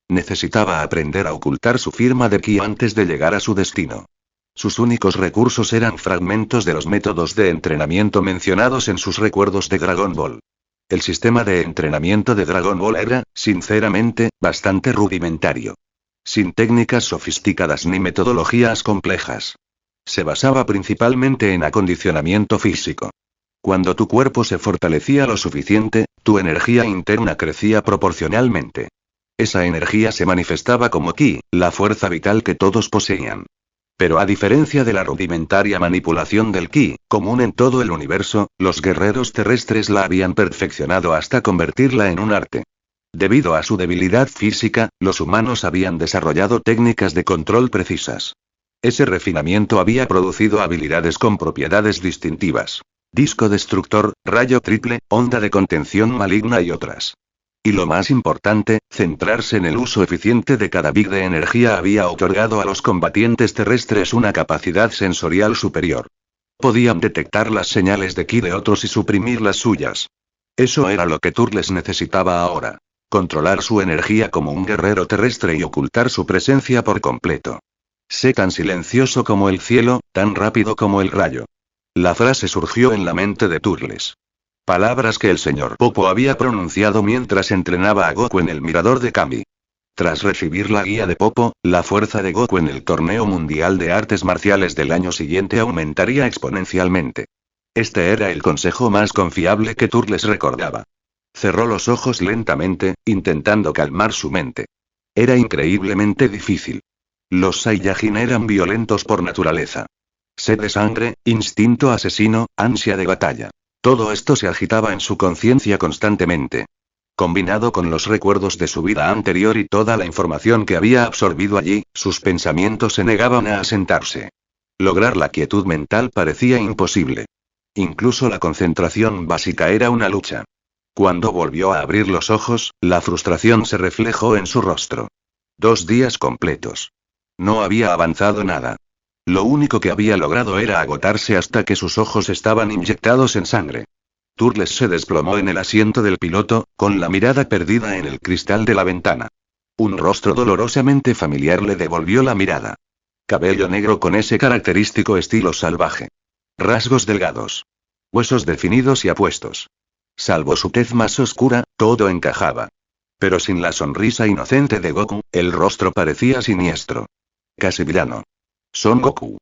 Necesitaba aprender a ocultar su firma de ki antes de llegar a su destino. Sus únicos recursos eran fragmentos de los métodos de entrenamiento mencionados en sus recuerdos de Dragon Ball. El sistema de entrenamiento de Dragon Ball era, sinceramente, bastante rudimentario. Sin técnicas sofisticadas ni metodologías complejas. Se basaba principalmente en acondicionamiento físico. Cuando tu cuerpo se fortalecía lo suficiente, tu energía interna crecía proporcionalmente. Esa energía se manifestaba como ki, la fuerza vital que todos poseían. Pero a diferencia de la rudimentaria manipulación del ki, común en todo el universo, los guerreros terrestres la habían perfeccionado hasta convertirla en un arte. Debido a su debilidad física, los humanos habían desarrollado técnicas de control precisas. Ese refinamiento había producido habilidades con propiedades distintivas. Disco destructor, rayo triple, onda de contención maligna y otras. Y lo más importante, centrarse en el uso eficiente de cada bit de energía había otorgado a los combatientes terrestres una capacidad sensorial superior. Podían detectar las señales de ki de otros y suprimir las suyas. Eso era lo que Turles necesitaba ahora. Controlar su energía como un guerrero terrestre y ocultar su presencia por completo. Sé tan silencioso como el cielo, tan rápido como el rayo. La frase surgió en la mente de Turles. Palabras que el señor Popo había pronunciado mientras entrenaba a Goku en el mirador de Kami. Tras recibir la guía de Popo, la fuerza de Goku en el torneo mundial de artes marciales del año siguiente aumentaría exponencialmente. Este era el consejo más confiable que Turles recordaba. Cerró los ojos lentamente, intentando calmar su mente. Era increíblemente difícil. Los Saiyajin eran violentos por naturaleza. Sed de sangre, instinto asesino, ansia de batalla. Todo esto se agitaba en su conciencia constantemente. Combinado con los recuerdos de su vida anterior y toda la información que había absorbido allí, sus pensamientos se negaban a asentarse. Lograr la quietud mental parecía imposible. Incluso la concentración básica era una lucha. Cuando volvió a abrir los ojos, la frustración se reflejó en su rostro. 2 días completos. No había avanzado nada. Lo único que había logrado era agotarse hasta que sus ojos estaban inyectados en sangre. Turles se desplomó en el asiento del piloto, con la mirada perdida en el cristal de la ventana. Un rostro dolorosamente familiar le devolvió la mirada. Cabello negro con ese característico estilo salvaje. Rasgos delgados. Huesos definidos y apuestos. Salvo su tez más oscura, todo encajaba. Pero sin la sonrisa inocente de Goku, el rostro parecía siniestro. Casi villano. Son Goku.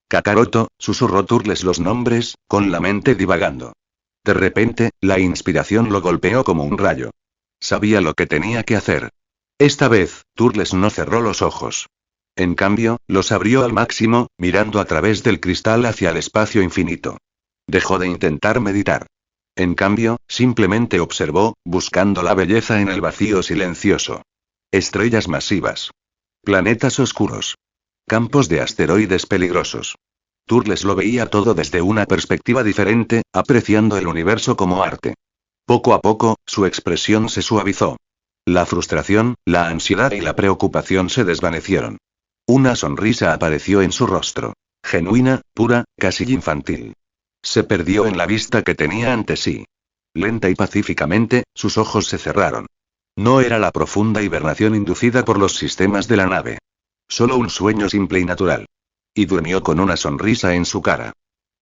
Kakaroto, susurró Turles los nombres, con la mente divagando. De repente, la inspiración lo golpeó como un rayo. Sabía lo que tenía que hacer. Esta vez, Turles no cerró los ojos. En cambio, los abrió al máximo, mirando a través del cristal hacia el espacio infinito. Dejó de intentar meditar. En cambio, simplemente observó, buscando la belleza en el vacío silencioso. Estrellas masivas. Planetas oscuros. Campos de asteroides peligrosos. Turles lo veía todo desde una perspectiva diferente, apreciando el universo como arte. Poco a poco, su expresión se suavizó. La frustración, la ansiedad y la preocupación se desvanecieron. Una sonrisa apareció en su rostro. Genuina, pura, casi infantil. Se perdió en la vista que tenía ante sí. Lenta y pacíficamente, sus ojos se cerraron. No era la profunda hibernación inducida por los sistemas de la nave. Solo un sueño simple y natural. Y durmió con una sonrisa en su cara.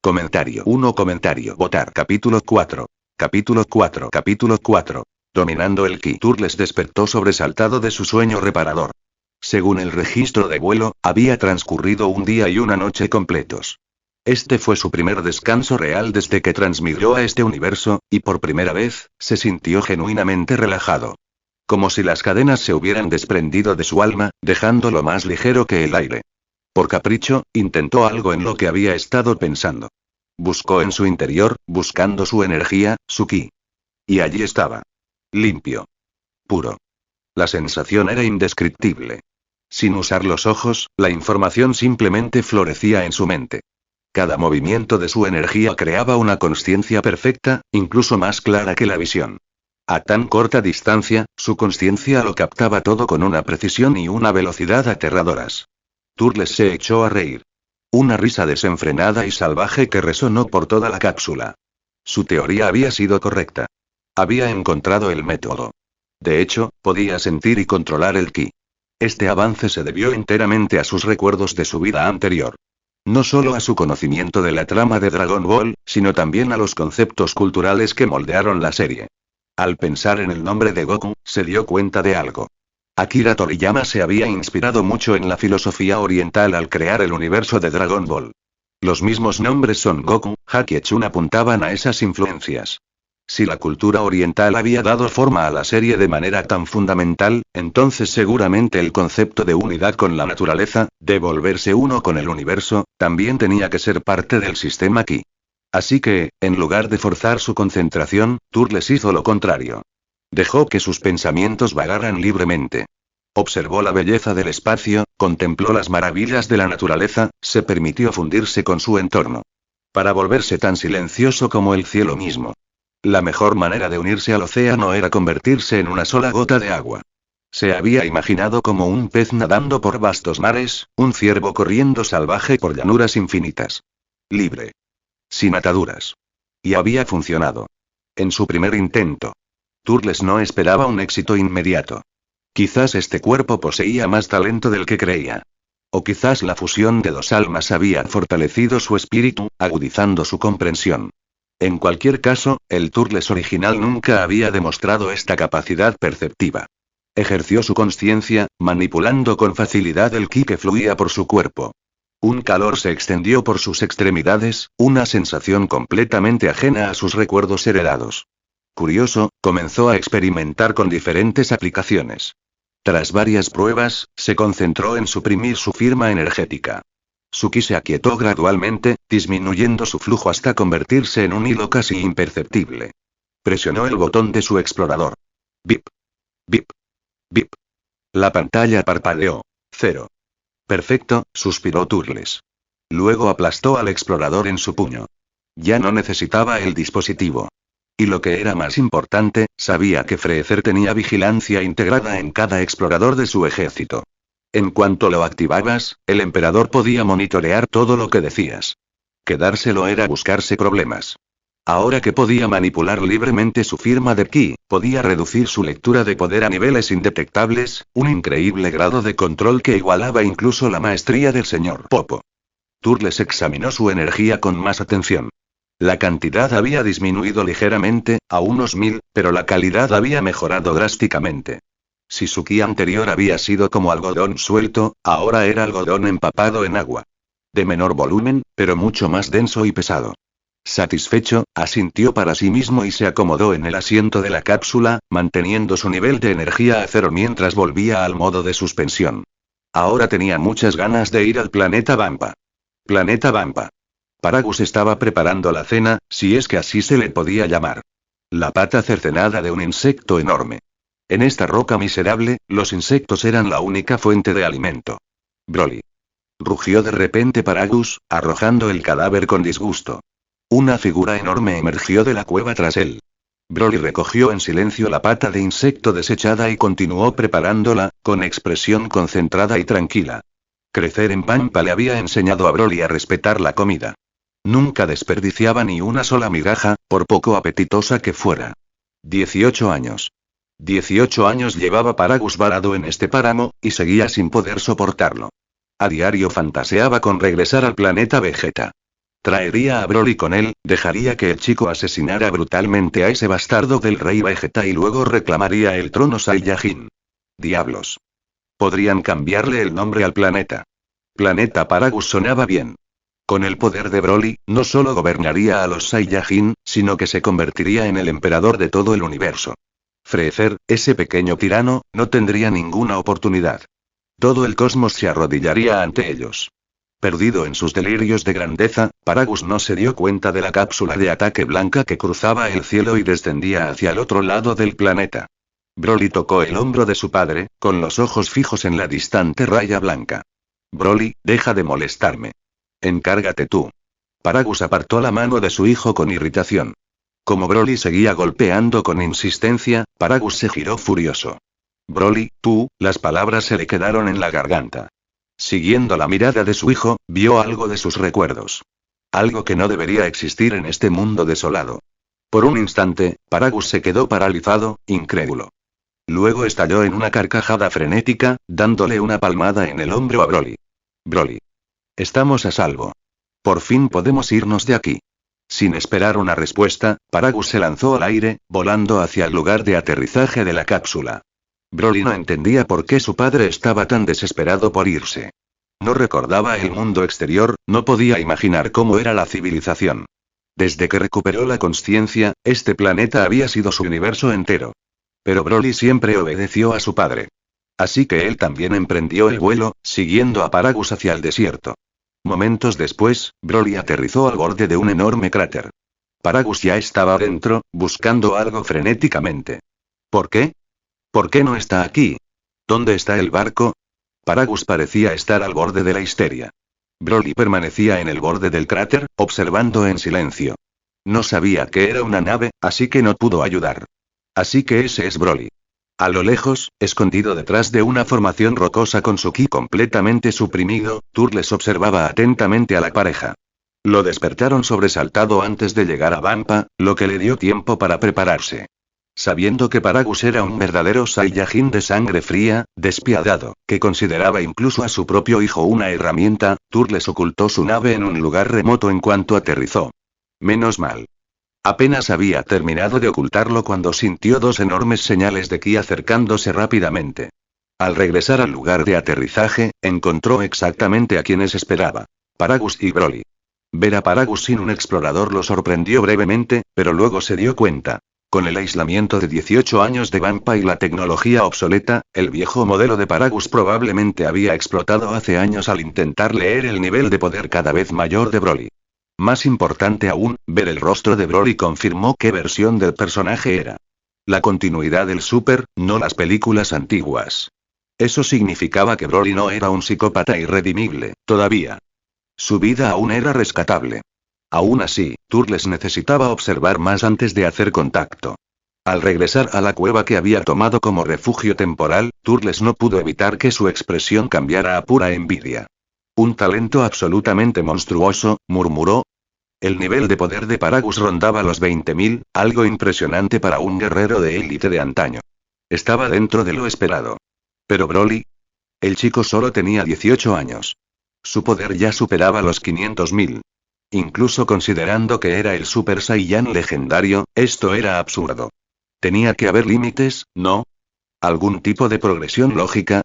Comentario 1. Comentario votar. Capítulo 4. Capítulo 4. Capítulo 4. Dominando el ki. Turles despertó sobresaltado de su sueño reparador. Según el registro de vuelo, había transcurrido un día y una noche completos. Este fue su primer descanso real desde que transmigró a este universo, y por primera vez, se sintió genuinamente relajado. Como si las cadenas se hubieran desprendido de su alma, dejándolo más ligero que el aire. Por capricho, intentó algo en lo que había estado pensando. Buscó en su interior, buscando su energía, su ki. Y allí estaba. Limpio. Puro. La sensación era indescriptible. Sin usar los ojos, la información simplemente florecía en su mente. Cada movimiento de su energía creaba una consciencia perfecta, incluso más clara que la visión. A tan corta distancia, su consciencia lo captaba todo con una precisión y una velocidad aterradoras. Turles se echó a reír. Una risa desenfrenada y salvaje que resonó por toda la cápsula. Su teoría había sido correcta. Había encontrado el método. De hecho, podía sentir y controlar el ki. Este avance se debió enteramente a sus recuerdos de su vida anterior. No solo a su conocimiento de la trama de Dragon Ball, sino también a los conceptos culturales que moldearon la serie. Al pensar en el nombre de Goku, se dio cuenta de algo. Akira Toriyama se había inspirado mucho en la filosofía oriental al crear el universo de Dragon Ball. Los mismos nombres Son Goku, Haki y Chun apuntaban a esas influencias. Si la cultura oriental había dado forma a la serie de manera tan fundamental, entonces seguramente el concepto de unidad con la naturaleza, de volverse uno con el universo, también tenía que ser parte del sistema Ki. Así que, en lugar de forzar su concentración, Turles hizo lo contrario. Dejó que sus pensamientos vagaran libremente. Observó la belleza del espacio, contempló las maravillas de la naturaleza, se permitió fundirse con su entorno. Para volverse tan silencioso como el cielo mismo. La mejor manera de unirse al océano era convertirse en una sola gota de agua. Se había imaginado como un pez nadando por vastos mares, un ciervo corriendo salvaje por llanuras infinitas. Libre. Sin ataduras. Y había funcionado. En su primer intento. Turles no esperaba un éxito inmediato. Quizás este cuerpo poseía más talento del que creía. O quizás la fusión de dos almas había fortalecido su espíritu, agudizando su comprensión. En cualquier caso, el Turles original nunca había demostrado esta capacidad perceptiva. Ejerció su consciencia, manipulando con facilidad el ki que fluía por su cuerpo. Un calor se extendió por sus extremidades, una sensación completamente ajena a sus recuerdos heredados. Curioso, comenzó a experimentar con diferentes aplicaciones. Tras varias pruebas, se concentró en suprimir su firma energética. Su ki se aquietó gradualmente, disminuyendo su flujo hasta convertirse en un hilo casi imperceptible. Presionó el botón de su explorador. Bip. Bip. Bip. La pantalla parpadeó. 0. Perfecto, suspiró Turles. Luego aplastó al explorador en su puño. Ya no necesitaba el dispositivo. Y lo que era más importante, sabía que Freezer tenía vigilancia integrada en cada explorador de su ejército. En cuanto lo activabas, el emperador podía monitorear todo lo que decías. Quedárselo era buscarse problemas. Ahora que podía manipular libremente su firma de ki, podía reducir su lectura de poder a niveles indetectables, un increíble grado de control que igualaba incluso la maestría del señor Popo. Turles examinó su energía con más atención. La cantidad había disminuido ligeramente, a unos 1000, pero la calidad había mejorado drásticamente. Si su ki anterior había sido como algodón suelto, ahora era algodón empapado en agua. De menor volumen, pero mucho más denso y pesado. Satisfecho, asintió para sí mismo y se acomodó en el asiento de la cápsula, manteniendo su nivel de energía a 0 mientras volvía al modo de suspensión. Ahora tenía muchas ganas de ir al planeta Vampa. Planeta Vampa. Paragus estaba preparando la cena, si es que así se le podía llamar. La pata cercenada de un insecto enorme. En esta roca miserable, los insectos eran la única fuente de alimento. Broly. Rugió de repente Paragus, arrojando el cadáver con disgusto. Una figura enorme emergió de la cueva tras él. Broly recogió en silencio la pata de insecto desechada y continuó preparándola, con expresión concentrada y tranquila. Crecer en Pampa le había enseñado a Broly a respetar la comida. Nunca desperdiciaba ni una sola migaja, por poco apetitosa que fuera. 18 años. 18 años llevaba Paragus varado en este páramo, y seguía sin poder soportarlo. A diario fantaseaba con regresar al planeta Vegeta. Traería a Broly con él, dejaría que el chico asesinara brutalmente a ese bastardo del rey Vegeta y luego reclamaría el trono Saiyajin. Diablos. Podrían cambiarle el nombre al planeta. Planeta Paragus sonaba bien. Con el poder de Broly, no solo gobernaría a los Saiyajin, sino que se convertiría en el emperador de todo el universo. Freezer, ese pequeño tirano, no tendría ninguna oportunidad. Todo el cosmos se arrodillaría ante ellos. Perdido en sus delirios de grandeza, Paragus no se dio cuenta de la cápsula de ataque blanca que cruzaba el cielo y descendía hacia el otro lado del planeta. Broly tocó el hombro de su padre, con los ojos fijos en la distante raya blanca. Broly, deja de molestarme. Encárgate tú. Paragus apartó la mano de su hijo con irritación. Como Broly seguía golpeando con insistencia, Paragus se giró furioso. Broly, tú, las palabras se le quedaron en la garganta. Siguiendo la mirada de su hijo, vio algo de sus recuerdos. Algo que no debería existir en este mundo desolado. Por un instante, Paragus se quedó paralizado, incrédulo. Luego estalló en una carcajada frenética, dándole una palmada en el hombro a Broly. Broly. Estamos a salvo. Por fin podemos irnos de aquí. Sin esperar una respuesta, Paragus se lanzó al aire, volando hacia el lugar de aterrizaje de la cápsula. Broly no entendía por qué su padre estaba tan desesperado por irse. No recordaba el mundo exterior, no podía imaginar cómo era la civilización. Desde que recuperó la consciencia, este planeta había sido su universo entero. Pero Broly siempre obedeció a su padre. Así que él también emprendió el vuelo, siguiendo a Paragus hacia el desierto. Momentos después, Broly aterrizó al borde de un enorme cráter. Paragus ya estaba dentro, buscando algo frenéticamente. ¿Por qué? ¿Por qué no está aquí? ¿Dónde está el barco? Paragus parecía estar al borde de la histeria. Broly permanecía en el borde del cráter, observando en silencio. No sabía que era una nave, así que no pudo ayudar. Así que ese es Broly. A lo lejos, escondido detrás de una formación rocosa con su ki completamente suprimido, Turles observaba atentamente a la pareja. Lo despertaron sobresaltado antes de llegar a Vampa, lo que le dio tiempo para prepararse. Sabiendo que Paragus era un verdadero Saiyajin de sangre fría, despiadado, que consideraba incluso a su propio hijo una herramienta, Turles ocultó su nave en un lugar remoto en cuanto aterrizó. Menos mal. Apenas había terminado de ocultarlo cuando sintió dos enormes señales de ki acercándose rápidamente. Al regresar al lugar de aterrizaje, encontró exactamente a quienes esperaba. Paragus y Broly. Ver a Paragus sin un explorador lo sorprendió brevemente, pero luego se dio cuenta. Con el aislamiento de 18 años de Vampa y la tecnología obsoleta, el viejo modelo de Paragus probablemente había explotado hace años al intentar leer el nivel de poder cada vez mayor de Broly. Más importante aún, ver el rostro de Broly confirmó qué versión del personaje era. La continuidad del Super, no las películas antiguas. Eso significaba que Broly no era un psicópata irredimible, todavía. Su vida aún era rescatable. Aún así, Turles necesitaba observar más antes de hacer contacto. Al regresar a la cueva que había tomado como refugio temporal, Turles no pudo evitar que su expresión cambiara a pura envidia. Un talento absolutamente monstruoso, murmuró. El nivel de poder de Paragus rondaba los 20.000, algo impresionante para un guerrero de élite de antaño. Estaba dentro de lo esperado. Pero Broly. El chico solo tenía 18 años. Su poder ya superaba los 500.000. Incluso considerando que era el Super Saiyan legendario, esto era absurdo. Tenía que haber límites, ¿no? ¿Algún tipo de progresión lógica?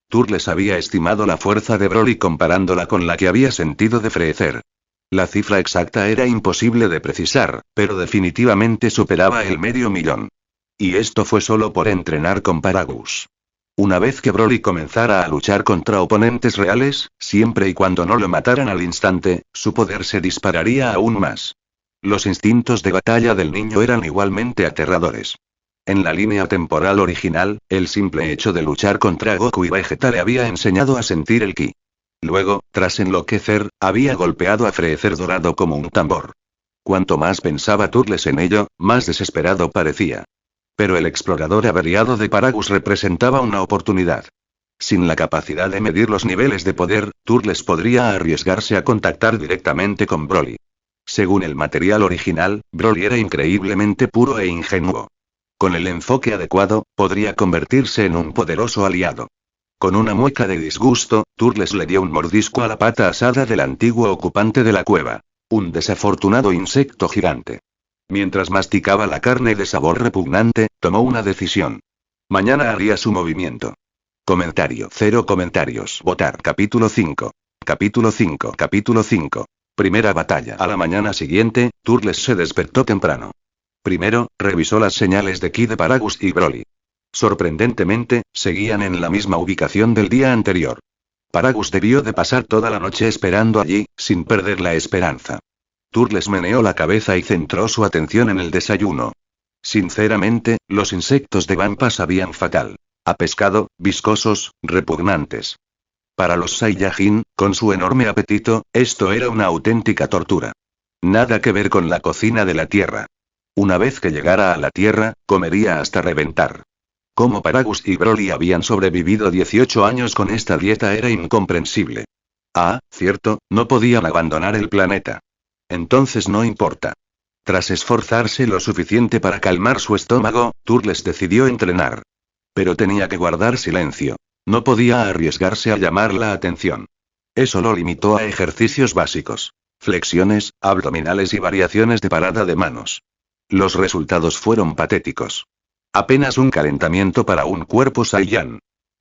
Turles había estimado la fuerza de Broly comparándola con la que había sentido de Freezer. La cifra exacta era imposible de precisar, pero definitivamente superaba el 500.000. Y esto fue solo por entrenar con Paragus. Una vez que Broly comenzara a luchar contra oponentes reales, siempre y cuando no lo mataran al instante, su poder se dispararía aún más. Los instintos de batalla del niño eran igualmente aterradores. En la línea temporal original, el simple hecho de luchar contra Goku y Vegeta le había enseñado a sentir el ki. Luego, tras enloquecer, había golpeado a Freezer dorado como un tambor. Cuanto más pensaba Turles en ello, más desesperado parecía. Pero el explorador averiado de Paragus representaba una oportunidad. Sin la capacidad de medir los niveles de poder, Turles podría arriesgarse a contactar directamente con Broly. Según el material original, Broly era increíblemente puro e ingenuo. Con el enfoque adecuado, podría convertirse en un poderoso aliado. Con una mueca de disgusto, Turles le dio un mordisco a la pata asada del antiguo ocupante de la cueva. Un desafortunado insecto gigante. Mientras masticaba la carne de sabor repugnante, tomó una decisión. Mañana haría su movimiento. Comentario. 0 comentarios. Votar. Capítulo 5. Capítulo 5. Capítulo 5. Primera batalla. A la mañana siguiente, Turles se despertó temprano. Primero, revisó las señales de ki de Paragus y Broly. Sorprendentemente, seguían en la misma ubicación del día anterior. Paragus debió de pasar toda la noche esperando allí, sin perder la esperanza. Turles meneó la cabeza y centró su atención en el desayuno. Sinceramente, los insectos de Vampa sabían fatal. A pescado, viscosos, repugnantes. Para los Saiyajin, con su enorme apetito, esto era una auténtica tortura. Nada que ver con la cocina de la Tierra. Una vez que llegara a la Tierra, comería hasta reventar. Cómo Paragus y Broly habían sobrevivido 18 años con esta dieta era incomprensible. Ah, cierto, no podían abandonar el planeta. Entonces no importa. Tras esforzarse lo suficiente para calmar su estómago, Turles decidió entrenar. Pero tenía que guardar silencio. No podía arriesgarse a llamar la atención. Eso lo limitó a ejercicios básicos. Flexiones, abdominales y variaciones de parada de manos. Los resultados fueron patéticos. Apenas un calentamiento para un cuerpo Saiyan.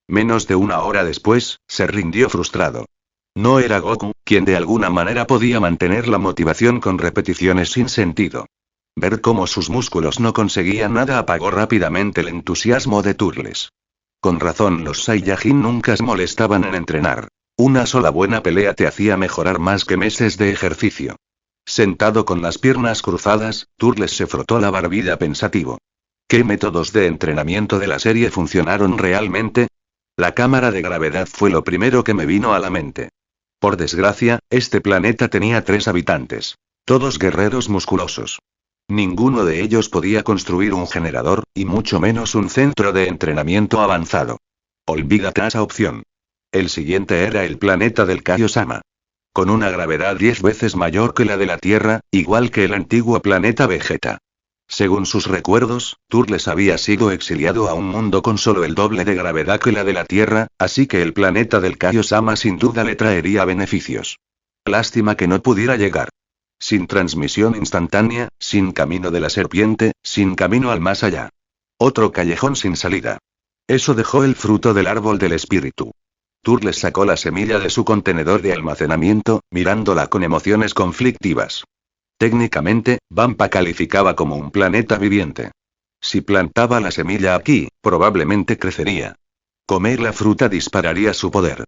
Menos de una hora después, se rindió frustrado. No era Goku, quien de alguna manera podía mantener la motivación con repeticiones sin sentido. Ver cómo sus músculos no conseguían nada apagó rápidamente el entusiasmo de Turles. Con razón los Saiyajin nunca se molestaban en entrenar. Una sola buena pelea te hacía mejorar más que meses de ejercicio. Sentado con las piernas cruzadas, Turles se frotó la barbilla pensativo. ¿Qué métodos de entrenamiento de la serie funcionaron realmente? La cámara de gravedad fue lo primero que me vino a la mente. Por desgracia, este planeta tenía 3 habitantes. Todos guerreros musculosos. Ninguno de ellos podía construir un generador, y mucho menos un centro de entrenamiento avanzado. Olvídate esa opción. El siguiente era el planeta del Kaiosama. Con una gravedad 10 veces mayor que la de la Tierra, igual que el antiguo planeta Vegeta. Según sus recuerdos, Turles había sido exiliado a un mundo con solo el doble de gravedad que la de la Tierra, así que el planeta del Kaiosama sin duda le traería beneficios. Lástima que no pudiera llegar. Sin transmisión instantánea, sin camino de la serpiente, sin camino al más allá. Otro callejón sin salida. Eso dejó el fruto del árbol del espíritu. Turles sacó la semilla de su contenedor de almacenamiento, mirándola con emociones conflictivas. Técnicamente, Vampa calificaba como un planeta viviente. Si plantaba la semilla aquí, probablemente crecería. Comer la fruta dispararía su poder.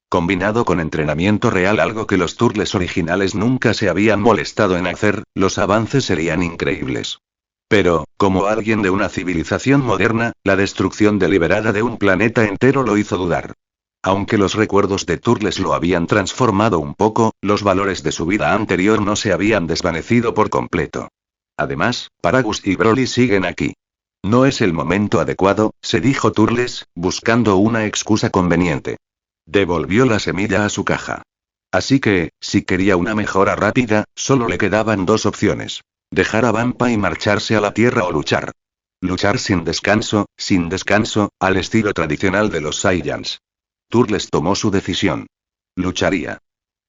Combinado con entrenamiento real, algo que los Turles originales nunca se habían molestado en hacer, los avances serían increíbles. Pero, como alguien de una civilización moderna, la destrucción deliberada de un planeta entero lo hizo dudar. Aunque los recuerdos de Turles lo habían transformado un poco, los valores de su vida anterior no se habían desvanecido por completo. Además, Paragus y Broly siguen aquí. No es el momento adecuado, se dijo Turles, buscando una excusa conveniente. Devolvió la semilla a su caja. Así que, si quería una mejora rápida, solo le quedaban dos opciones. Dejar a Vampa y marcharse a la Tierra o luchar. Luchar sin descanso, al estilo tradicional de los Saiyans. Turles tomó su decisión. Lucharía.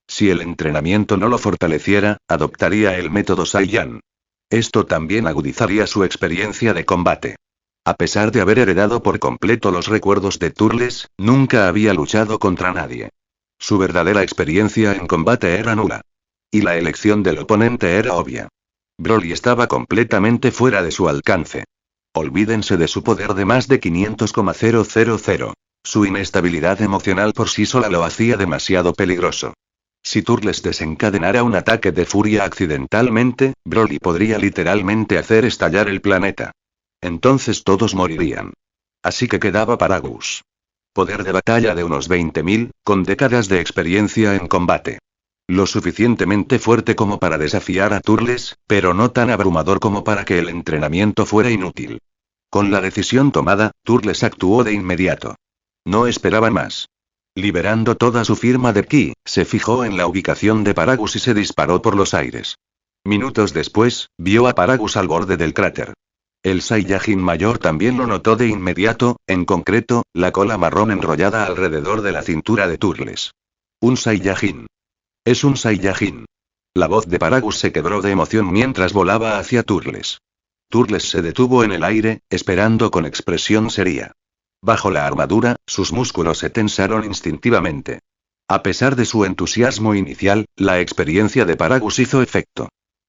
Si el entrenamiento no lo fortaleciera, adoptaría el método Saiyan. Esto también agudizaría su experiencia de combate. A pesar de haber heredado por completo los recuerdos de Turles, nunca había luchado contra nadie. Su verdadera experiencia en combate era nula. Y la elección del oponente era obvia. Broly estaba completamente fuera de su alcance. Olvídense de su poder de más de 500,000. Su inestabilidad emocional por sí sola lo hacía demasiado peligroso. Si Turles desencadenara un ataque de furia accidentalmente, Broly podría literalmente hacer estallar el planeta. Entonces todos morirían. Así que quedaba Paragus. Poder de batalla de unos 20.000, con décadas de experiencia en combate. Lo suficientemente fuerte como para desafiar a Turles, pero no tan abrumador como para que el entrenamiento fuera inútil. Con la decisión tomada, Turles actuó de inmediato. No esperaba más. Liberando toda su firma de ki, se fijó en la ubicación de Paragus y se disparó por los aires. Minutos después, vio a Paragus al borde del cráter. El Saiyajin mayor también lo notó de inmediato, en concreto, la cola marrón enrollada alrededor de la cintura de Turles. Un Saiyajin. Es un Saiyajin. La voz de Paragus se quebró de emoción mientras volaba hacia Turles. Turles se detuvo en el aire, esperando con expresión seria. Bajo la armadura, sus músculos se tensaron instintivamente. A pesar de su entusiasmo inicial, la experiencia de Paragus hizo efecto.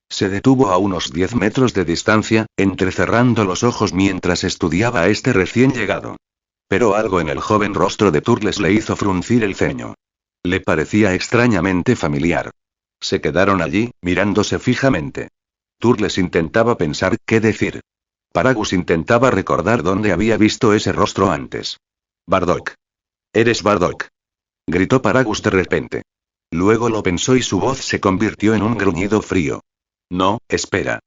Se detuvo a unos 10 metros de distancia, entrecerrando los ojos mientras estudiaba a este recién llegado. Pero algo en el joven rostro de Turles le hizo fruncir el ceño. Le parecía extrañamente familiar. Se quedaron allí, mirándose fijamente. Turles intentaba pensar qué decir. Paragus intentaba recordar dónde había visto ese rostro antes. Bardock. Eres Bardock. Gritó Paragus de repente. Luego lo pensó y su voz se convirtió en un gruñido frío. No, espera.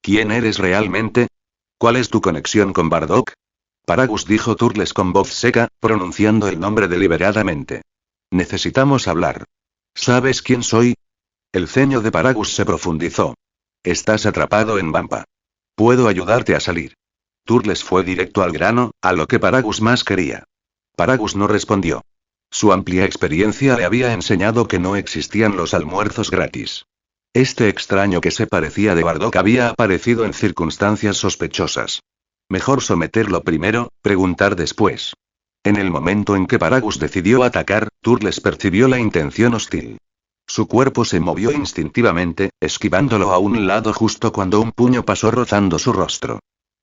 ¿Quién eres realmente? ¿Cuál es tu conexión con Bardock? Paragus, dijo Turles con voz seca, pronunciando el nombre deliberadamente. Necesitamos hablar. ¿Sabes quién soy? El ceño de Paragus se profundizó. Estás atrapado en Vampa. Puedo ayudarte a salir. Turles fue directo al grano, a lo que Paragus más quería. Paragus no respondió. Su amplia experiencia le había enseñado que no existían los almuerzos gratis. Este extraño que se parecía de Bardock había aparecido en circunstancias sospechosas. Mejor someterlo primero, preguntar después. En el momento en que Paragus decidió atacar, Turles percibió la intención hostil. Su cuerpo se movió instintivamente, esquivándolo a un lado justo cuando un puño pasó rozando su rostro.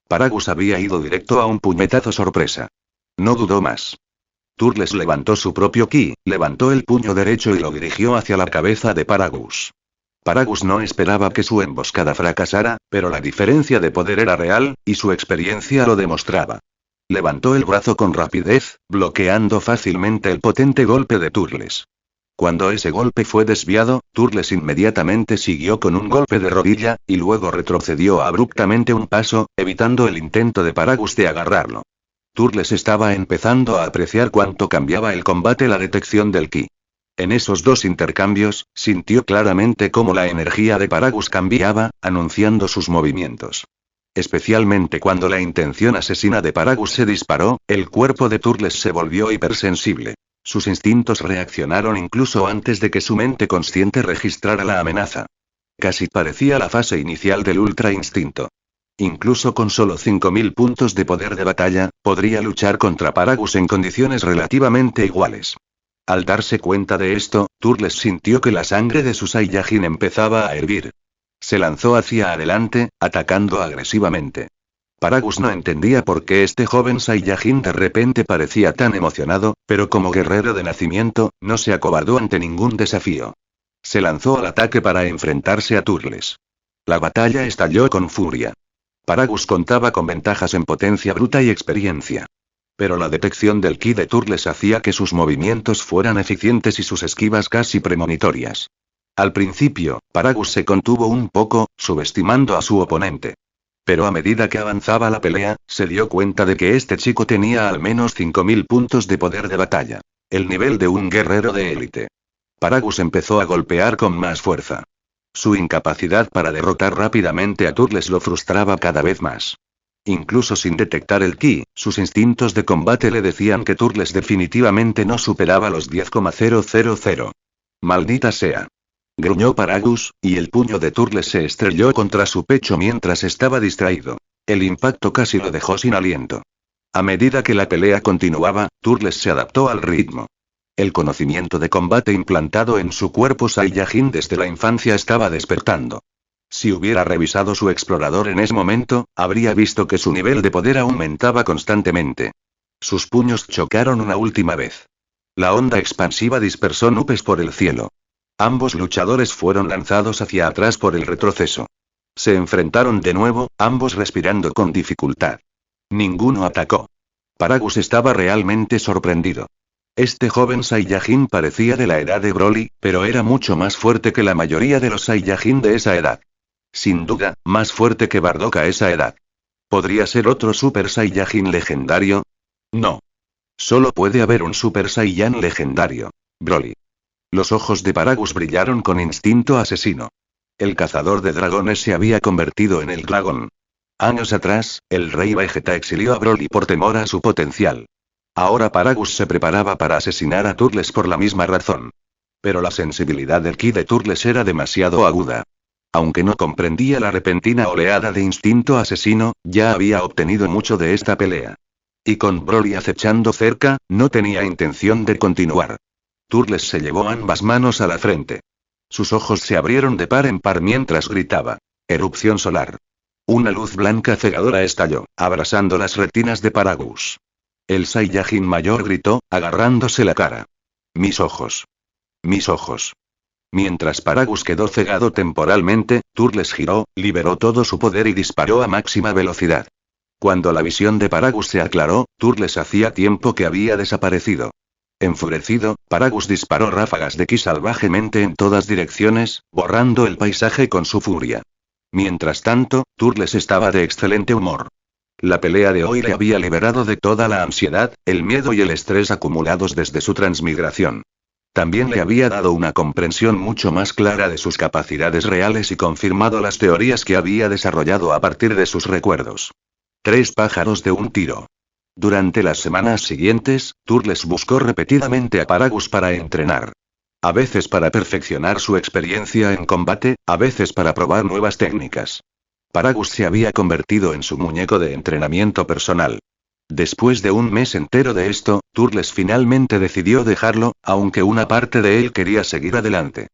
Paragus había ido directo a un puñetazo sorpresa. No dudó más. Turles levantó su propio ki, levantó el puño derecho y lo dirigió hacia la cabeza de Paragus. Paragus no esperaba que su emboscada fracasara, pero la diferencia de poder era real, y su experiencia lo demostraba. Levantó el brazo con rapidez, bloqueando fácilmente el potente golpe de Turles. Cuando ese golpe fue desviado, Turles inmediatamente siguió con un golpe de rodilla, y luego retrocedió abruptamente un paso, evitando el intento de Paragus de agarrarlo. Turles estaba empezando a apreciar cuánto cambiaba el combate la detección del ki. En esos dos intercambios, sintió claramente cómo la energía de Paragus cambiaba, anunciando sus movimientos. Especialmente cuando la intención asesina de Paragus se disparó, el cuerpo de Turles se volvió hipersensible. Sus instintos reaccionaron incluso antes de que su mente consciente registrara la amenaza. Casi parecía la fase inicial del ultra instinto. Incluso con solo 5.000 puntos de poder de batalla, podría luchar contra Paragus en condiciones relativamente iguales. Al darse cuenta de esto, Turles sintió que la sangre de su Saiyajin empezaba a hervir. Se lanzó hacia adelante, atacando agresivamente. Paragus no entendía por qué este joven Saiyajin de repente parecía tan emocionado, pero como guerrero de nacimiento, no se acobardó ante ningún desafío. Se lanzó al ataque para enfrentarse a Turles. La batalla estalló con furia. Paragus contaba con ventajas en potencia bruta y experiencia. Pero la detección del ki de Turles hacía que sus movimientos fueran eficientes y sus esquivas casi premonitorias. Al principio, Paragus se contuvo un poco, subestimando a su oponente. Pero a medida que avanzaba la pelea, se dio cuenta de que este chico tenía al menos 5000 puntos de poder de batalla. El nivel de un guerrero de élite. Paragus empezó a golpear con más fuerza. Su incapacidad para derrotar rápidamente a Turles lo frustraba cada vez más. Incluso sin detectar el ki, sus instintos de combate le decían que Turles definitivamente no superaba los 10,000. Maldita sea. Gruñó Paragus, y el puño de Turles se estrelló contra su pecho mientras estaba distraído. El impacto casi lo dejó sin aliento. A medida que la pelea continuaba, Turles se adaptó al ritmo. El conocimiento de combate implantado en su cuerpo Saiyajin desde la infancia estaba despertando. Si hubiera revisado su explorador en ese momento, habría visto que su nivel de poder aumentaba constantemente. Sus puños chocaron una última vez. La onda expansiva dispersó nubes por el cielo. Ambos luchadores fueron lanzados hacia atrás por el retroceso. Se enfrentaron de nuevo, ambos respirando con dificultad. Ninguno atacó. Paragus estaba realmente sorprendido. Este joven Saiyajin parecía de la edad de Broly, pero era mucho más fuerte que la mayoría de los Saiyajin de esa edad. Sin duda, más fuerte que Bardock a esa edad. ¿Podría ser otro Super Saiyajin legendario? No. Solo puede haber un Super Saiyan legendario. Broly. Los ojos de Paragus brillaron con instinto asesino. El cazador de dragones se había convertido en el dragón. Años atrás, el rey Vegeta exilió a Broly por temor a su potencial. Ahora Paragus se preparaba para asesinar a Turles por la misma razón. Pero la sensibilidad del ki de Turles era demasiado aguda. Aunque no comprendía la repentina oleada de instinto asesino, ya había obtenido mucho de esta pelea. Y con Broly acechando cerca, no tenía intención de continuar. Turles se llevó ambas manos a la frente. Sus ojos se abrieron de par en par mientras gritaba. Erupción solar. Una luz blanca cegadora estalló, abrasando las retinas de Paragus. El Saiyajin mayor gritó, agarrándose la cara. Mis ojos. Mis ojos. Mientras Paragus quedó cegado temporalmente, Turles giró, liberó todo su poder y disparó a máxima velocidad. Cuando la visión de Paragus se aclaró, Turles hacía tiempo que había desaparecido. Enfurecido, Paragus disparó ráfagas de ki salvajemente en todas direcciones, borrando el paisaje con su furia. Mientras tanto, Turles estaba de excelente humor. La pelea de hoy le había liberado de toda la ansiedad, el miedo y el estrés acumulados desde su transmigración. También le había dado una comprensión mucho más clara de sus capacidades reales y confirmado las teorías que había desarrollado a partir de sus recuerdos. 3 pájaros de un tiro. Durante las semanas siguientes, Turles buscó repetidamente a Paragus para entrenar. A veces para perfeccionar su experiencia en combate, a veces para probar nuevas técnicas. Paragus se había convertido en su muñeco de entrenamiento personal. Después de un mes entero de esto, Turles finalmente decidió dejarlo, aunque una parte de él quería seguir adelante.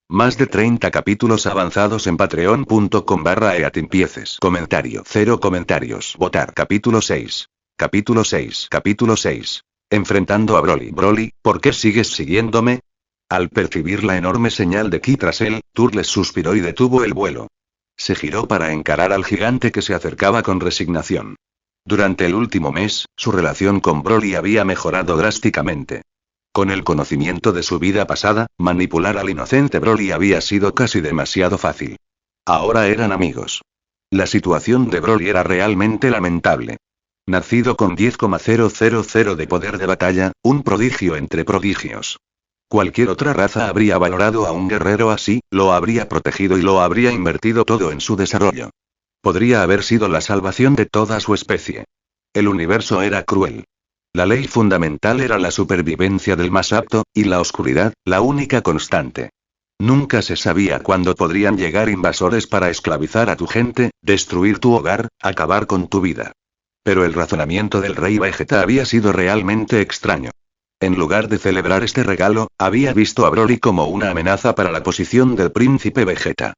Más de 30 capítulos avanzados en patreon.com/eatimpieces. Comentario. 0 comentarios. Votar. Capítulo 6. Capítulo 6. Capítulo 6. Enfrentando a Broly. Broly, ¿por qué sigues siguiéndome? Al percibir la enorme señal de ki tras él, Turles suspiró y detuvo el vuelo. Se giró para encarar al gigante que se acercaba con resignación. Durante el último mes, su relación con Broly había mejorado drásticamente. Con el conocimiento de su vida pasada, manipular al inocente Broly había sido casi demasiado fácil. Ahora eran amigos. La situación de Broly era realmente lamentable. Nacido con 10,000 de poder de batalla, un prodigio entre prodigios. Cualquier otra raza habría valorado a un guerrero así, lo habría protegido y lo habría invertido todo en su desarrollo. Podría haber sido la salvación de toda su especie. El universo era cruel. La ley fundamental era la supervivencia del más apto, y la oscuridad, la única constante. Nunca se sabía cuándo podrían llegar invasores para esclavizar a tu gente, destruir tu hogar, acabar con tu vida. Pero el razonamiento del rey Vegeta había sido realmente extraño. En lugar de celebrar este regalo, había visto a Broly como una amenaza para la posición del príncipe Vegeta.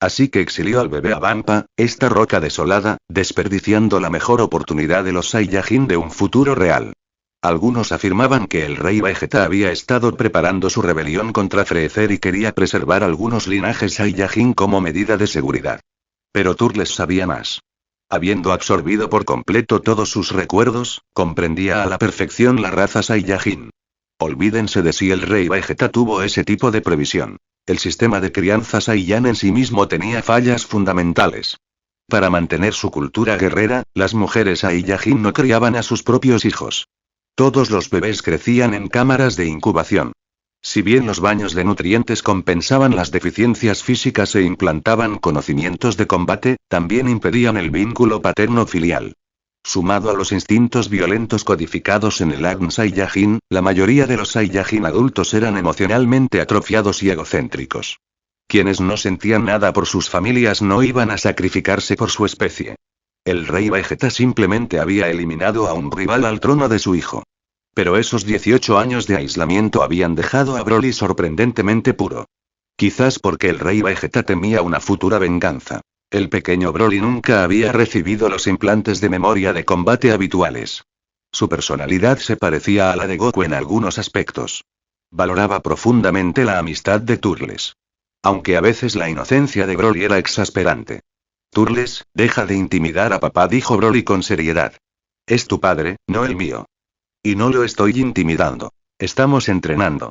Así que exilió al bebé a Vampa, esta roca desolada, desperdiciando la mejor oportunidad de los Saiyajin de un futuro real. Algunos afirmaban que el rey Vegeta había estado preparando su rebelión contra Freezer y quería preservar algunos linajes Saiyajin como medida de seguridad. Pero Turles sabía más. Habiendo absorbido por completo todos sus recuerdos, comprendía a la perfección la raza Saiyajin. Olvídense de si el rey Vegeta tuvo ese tipo de previsión. El sistema de crianza Saiyan en sí mismo tenía fallas fundamentales. Para mantener su cultura guerrera, las mujeres Saiyajin no criaban a sus propios hijos. Todos los bebés crecían en cámaras de incubación. Si bien los baños de nutrientes compensaban las deficiencias físicas e implantaban conocimientos de combate, también impedían el vínculo paterno-filial. Sumado a los instintos violentos codificados en el ADN Saiyajin, la mayoría de los Saiyajin adultos eran emocionalmente atrofiados y egocéntricos. Quienes no sentían nada por sus familias no iban a sacrificarse por su especie. El rey Vegeta simplemente había eliminado a un rival al trono de su hijo. Pero esos 18 años de aislamiento habían dejado a Broly sorprendentemente puro. Quizás porque el rey Vegeta temía una futura venganza. El pequeño Broly nunca había recibido los implantes de memoria de combate habituales. Su personalidad se parecía a la de Goku en algunos aspectos. Valoraba profundamente la amistad de Turles. Aunque a veces la inocencia de Broly era exasperante. Turles, deja de intimidar a papá, dijo Broly con seriedad. Es tu padre, no el mío. Y no lo estoy intimidando. Estamos entrenando.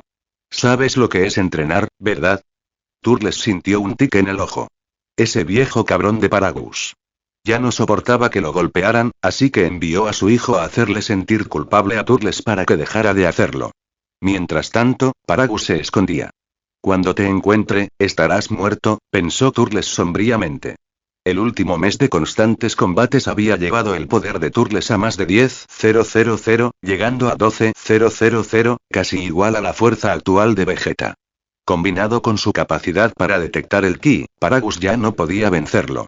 ¿Sabes lo que es entrenar, verdad? Turles sintió un tic en el ojo. Ese viejo cabrón de Paragus. Ya no soportaba que lo golpearan, así que envió a su hijo a hacerle sentir culpable a Turles para que dejara de hacerlo. Mientras tanto, Paragus se escondía. Cuando te encuentre, estarás muerto, pensó Turles sombríamente. El último mes de constantes combates había llevado el poder de Turles a más de 10.000, llegando a 12.000, casi igual a la fuerza actual de Vegeta. Combinado con su capacidad para detectar el ki, Paragus ya no podía vencerlo.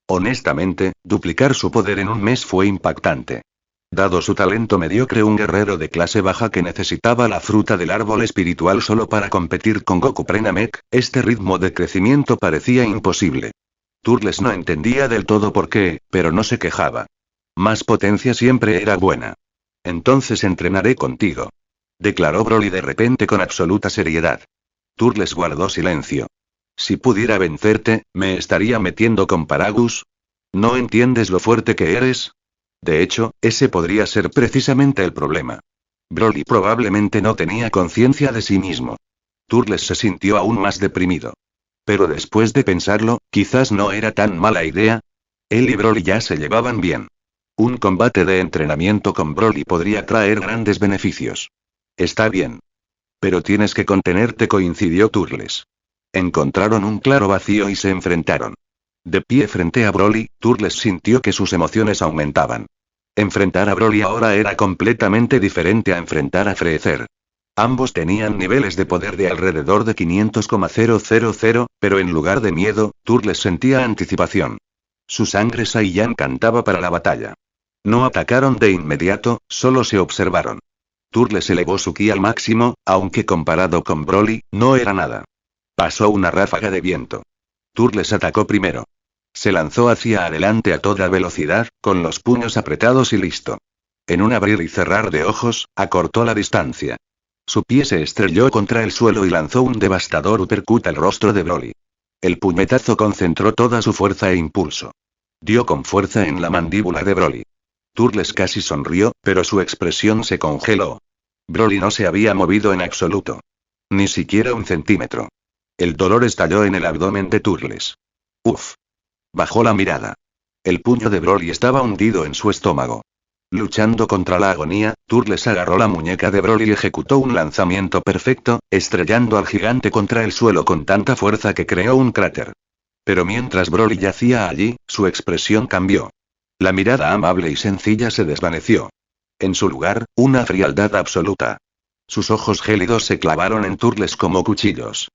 Honestamente, duplicar su poder en un mes fue impactante. Dado su talento mediocre, un guerrero de clase baja que necesitaba la fruta del árbol espiritual solo para competir con Goku Prenamek, este ritmo de crecimiento parecía imposible. Turles no entendía del todo por qué, pero no se quejaba. Más potencia siempre era buena. Entonces entrenaré contigo. Declaró Broly de repente con absoluta seriedad. Turles guardó silencio. Si pudiera vencerte, ¿me estaría metiendo con Paragus? ¿No entiendes lo fuerte que eres? De hecho, ese podría ser precisamente el problema. Broly probablemente no tenía conciencia de sí mismo. Turles se sintió aún más deprimido. Pero después de pensarlo, quizás no era tan mala idea. Él y Broly ya se llevaban bien. Un combate de entrenamiento con Broly podría traer grandes beneficios. Está bien. Pero tienes que contenerte, coincidió Turles. Encontraron un claro vacío y se enfrentaron. De pie frente a Broly, Turles sintió que sus emociones aumentaban. Enfrentar a Broly ahora era completamente diferente a enfrentar a Freezer. Ambos tenían niveles de poder de alrededor de 500,000, pero en lugar de miedo, Turles sentía anticipación. Su sangre Saiyan cantaba para la batalla. No atacaron de inmediato, solo se observaron. Turles elevó su ki al máximo, aunque comparado con Broly, no era nada. Pasó una ráfaga de viento. Turles atacó primero. Se lanzó hacia adelante a toda velocidad, con los puños apretados y listo. En un abrir y cerrar de ojos, acortó la distancia. Su pie se estrelló contra el suelo y lanzó un devastador uppercut al rostro de Broly. El puñetazo concentró toda su fuerza e impulso. Dio con fuerza en la mandíbula de Broly. Turles casi sonrió, pero su expresión se congeló. Broly no se había movido en absoluto. Ni siquiera un centímetro. El dolor estalló en el abdomen de Turles. Uf. Bajó la mirada. El puño de Broly estaba hundido en su estómago. Luchando contra la agonía, Turles agarró la muñeca de Broly y ejecutó un lanzamiento perfecto, estrellando al gigante contra el suelo con tanta fuerza que creó un cráter. Pero mientras Broly yacía allí, su expresión cambió. La mirada amable y sencilla se desvaneció. En su lugar, una frialdad absoluta. Sus ojos gélidos se clavaron en Turles como cuchillos.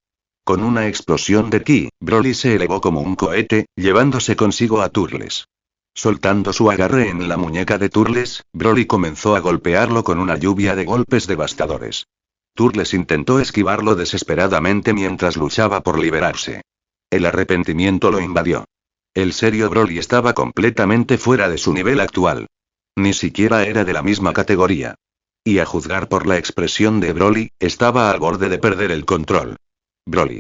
Con una explosión de ki, Broly se elevó como un cohete, llevándose consigo a Turles. Soltando su agarre en la muñeca de Turles, Broly comenzó a golpearlo con una lluvia de golpes devastadores. Turles intentó esquivarlo desesperadamente mientras luchaba por liberarse. El arrepentimiento lo invadió. El serio Broly estaba completamente fuera de su nivel actual. Ni siquiera era de la misma categoría. Y a juzgar por la expresión de Broly, estaba al borde de perder el control. Broly.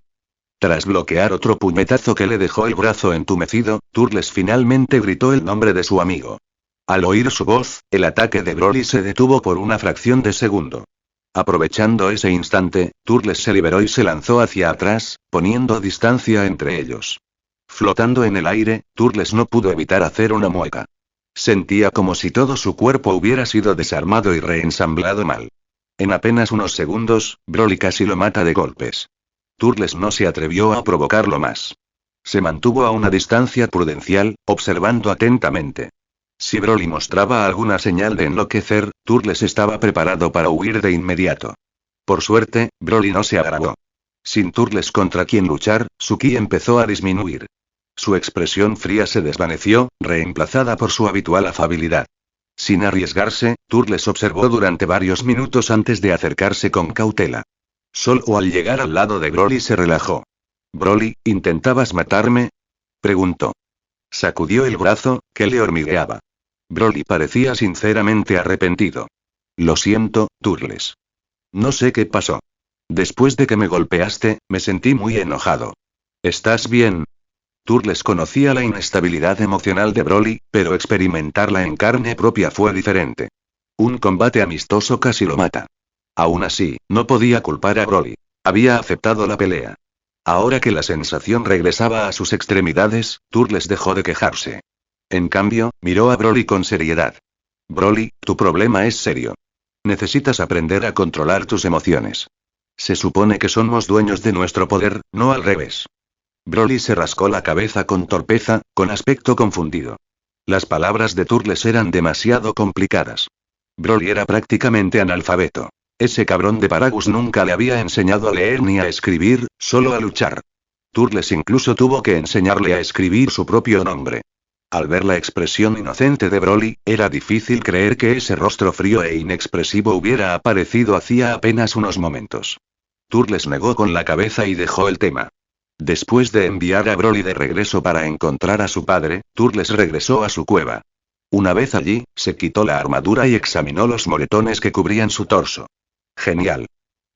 Tras bloquear otro puñetazo que le dejó el brazo entumecido, Turles finalmente gritó el nombre de su amigo. Al oír su voz, el ataque de Broly se detuvo por una fracción de segundo. Aprovechando ese instante, Turles se liberó y se lanzó hacia atrás, poniendo distancia entre ellos. Flotando en el aire, Turles no pudo evitar hacer una mueca. Sentía como si todo su cuerpo hubiera sido desarmado y reensamblado mal. En apenas unos segundos, Broly casi lo mata de golpes. Turles no se atrevió a provocarlo más. Se mantuvo a una distancia prudencial, observando atentamente. Si Broly mostraba alguna señal de enloquecer, Turles estaba preparado para huir de inmediato. Por suerte, Broly no se agravó. Sin Turles contra quien luchar, su ki empezó a disminuir. Su expresión fría se desvaneció, reemplazada por su habitual afabilidad. Sin arriesgarse, Turles observó durante varios minutos antes de acercarse con cautela. Solo al llegar al lado de Broly se relajó. «Broly, ¿intentabas matarme?», preguntó. Sacudió el brazo, que le hormigueaba. Broly parecía sinceramente arrepentido. «Lo siento, Turles. No sé qué pasó. Después de que me golpeaste, me sentí muy enojado. ¿Estás bien?». Turles conocía la inestabilidad emocional de Broly, pero experimentarla en carne propia fue diferente. Un combate amistoso casi lo mata. Aún así, no podía culpar a Broly. Había aceptado la pelea. Ahora que la sensación regresaba a sus extremidades, Turles dejó de quejarse. En cambio, miró a Broly con seriedad. «Broly, tu problema es serio. Necesitas aprender a controlar tus emociones. Se supone que somos dueños de nuestro poder, no al revés». Broly se rascó la cabeza con torpeza, con aspecto confundido. Las palabras de Turles eran demasiado complicadas. Broly era prácticamente analfabeto. Ese cabrón de Paragus nunca le había enseñado a leer ni a escribir, solo a luchar. Turles incluso tuvo que enseñarle a escribir su propio nombre. Al ver la expresión inocente de Broly, era difícil creer que ese rostro frío e inexpresivo hubiera aparecido hacía apenas unos momentos. Turles negó con la cabeza y dejó el tema. Después de enviar a Broly de regreso para encontrar a su padre, Turles regresó a su cueva. Una vez allí, se quitó la armadura y examinó los moretones que cubrían su torso. Genial.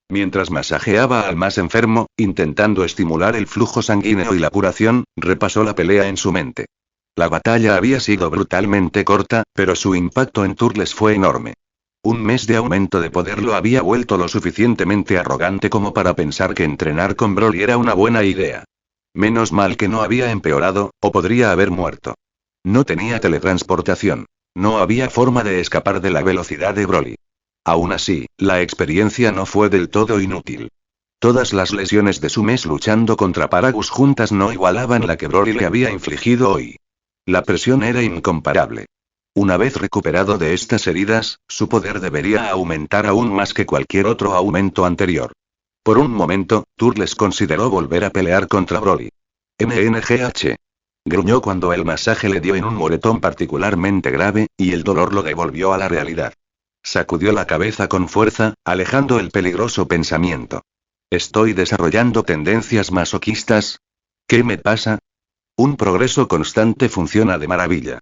Mientras masajeaba al más enfermo, intentando estimular el flujo sanguíneo y la curación, repasó la pelea en su mente. La batalla había sido brutalmente corta, pero su impacto en Turles fue enorme. Un mes de aumento de poder lo había vuelto lo suficientemente arrogante como para pensar que entrenar con Broly era una buena idea. Menos mal que no había empeorado, o podría haber muerto. No tenía teletransportación. No había forma de escapar de la velocidad de Broly. Aún así, la experiencia no fue del todo inútil. Todas las lesiones de su mes luchando contra Paragus juntas no igualaban la que Broly le había infligido hoy. La presión era incomparable. Una vez recuperado de estas heridas, su poder debería aumentar aún más que cualquier otro aumento anterior. Por un momento, Turles consideró volver a pelear contra Broly. «MNGH». Gruñó cuando el masaje le dio en un moretón particularmente grave, y el dolor lo devolvió a la realidad. Sacudió la cabeza con fuerza, alejando el peligroso pensamiento. ¿Estoy desarrollando tendencias masoquistas? ¿Qué me pasa? Un progreso constante funciona de maravilla.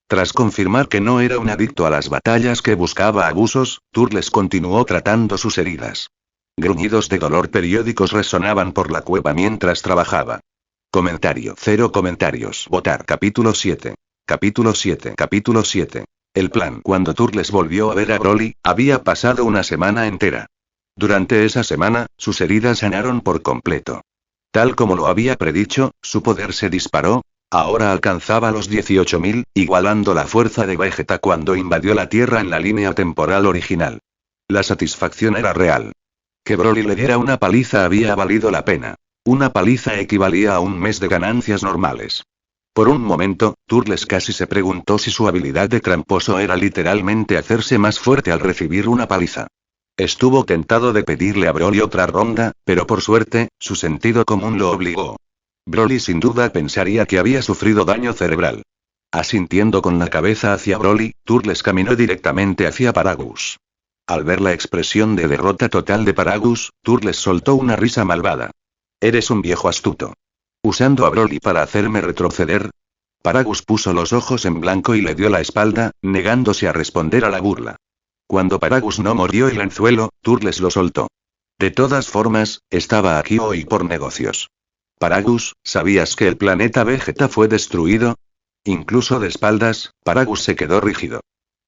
Tras confirmar que no era un adicto a las batallas que buscaba abusos, Turles continuó tratando sus heridas. Gruñidos de dolor periódicos resonaban por la cueva mientras trabajaba. Comentario. 0 comentarios. Votar. Capítulo 7. Capítulo 7. Capítulo 7. El plan. Cuando Turles volvió a ver a Broly, había pasado una semana entera. Durante esa semana, sus heridas sanaron por completo. Tal como lo había predicho, su poder se disparó. Ahora alcanzaba los 18.000, igualando la fuerza de Vegeta cuando invadió la Tierra en la línea temporal original. La satisfacción era real. Que Broly le diera una paliza había valido la pena. Una paliza equivalía a un mes de ganancias normales. Por un momento, Turles casi se preguntó si su habilidad de tramposo era literalmente hacerse más fuerte al recibir una paliza. Estuvo tentado de pedirle a Broly otra ronda, pero por suerte, su sentido común lo obligó. Broly sin duda pensaría que había sufrido daño cerebral. Asintiendo con la cabeza hacia Broly, Turles caminó directamente hacia Paragus. Al ver la expresión de derrota total de Paragus, Turles soltó una risa malvada. «Eres un viejo astuto. ¿Usando a Broly para hacerme retroceder? Paragus puso los ojos en blanco y le dio la espalda, negándose a responder a la burla. Cuando Paragus no mordió el anzuelo, Turles lo soltó. De todas formas, estaba aquí hoy por negocios. Paragus, ¿sabías que el planeta Vegeta fue destruido? Incluso de espaldas, Paragus se quedó rígido.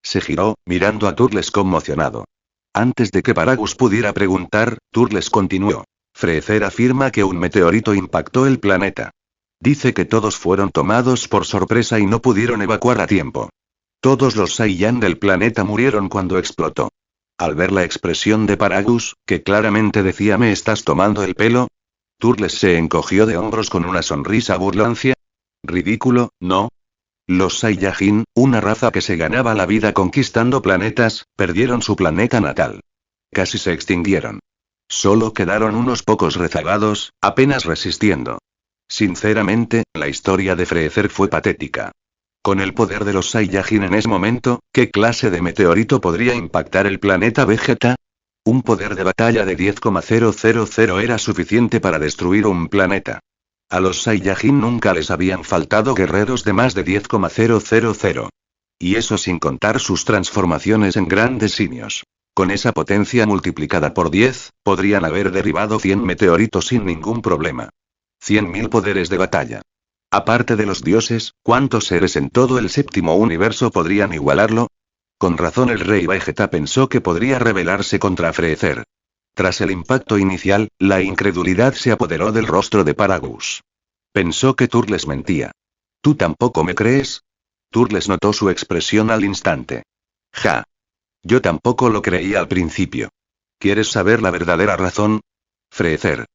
Se giró, mirando a Turles conmocionado. Antes de que Paragus pudiera preguntar, Turles continuó. Freezer afirma que un meteorito impactó el planeta. Dice que todos fueron tomados por sorpresa y no pudieron evacuar a tiempo. Todos los Saiyan del planeta murieron cuando explotó. Al ver la expresión de Paragus, que claramente decía ¿me estás tomando el pelo?, Turles se encogió de hombros con una sonrisa burlancia. Ridículo, ¿no? Los Saiyajin, una raza que se ganaba la vida conquistando planetas, perdieron su planeta natal. Casi se extinguieron. Solo quedaron unos pocos rezagados, apenas resistiendo. Sinceramente, la historia de Freezer fue patética. Con el poder de los Saiyajin en ese momento, ¿qué clase de meteorito podría impactar el planeta Vegeta? Un poder de batalla de 10,000 era suficiente para destruir un planeta. A los Saiyajin nunca les habían faltado guerreros de más de 10,000. Y eso sin contar sus transformaciones en grandes simios. Con esa potencia multiplicada por 10, podrían haber derribado 100 meteoritos sin ningún problema. 100.000 poderes de batalla. Aparte de los dioses, ¿cuántos seres en todo el séptimo universo podrían igualarlo? Con razón el rey Vegeta pensó que podría rebelarse contra Freezer. Tras el impacto inicial, la incredulidad se apoderó del rostro de Paragus. Pensó que Turles mentía. ¿Tú tampoco me crees? Turles notó su expresión al instante. Ja. Yo tampoco lo creí al principio. ¿Quieres saber la verdadera razón? Freezer.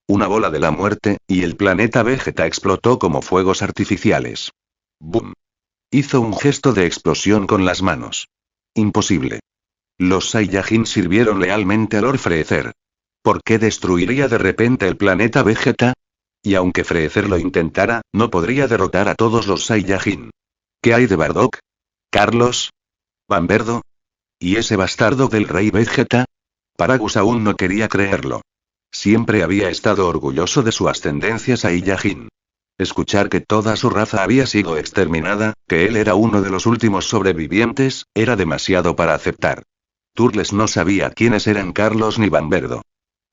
Una bola de la muerte, y el planeta Vegeta explotó como fuegos artificiales. ¡Bum! Hizo un gesto de explosión con las manos. Imposible. Los Saiyajin sirvieron lealmente a Lord Freezer. ¿Por qué destruiría de repente el planeta Vegeta? Y aunque Freezer lo intentara, no podría derrotar a todos los Saiyajin. ¿Qué hay de Bardock? ¿Carlos? ¿Bamberdo? ¿Y ese bastardo del rey Vegeta? Paragus aún no quería creerlo. Siempre había estado orgulloso de su ascendencia Saiyajin. Escuchar que toda su raza había sido exterminada, que él era uno de los últimos sobrevivientes, era demasiado para aceptar. Turles no sabía quiénes eran Carlos ni Bamberdo.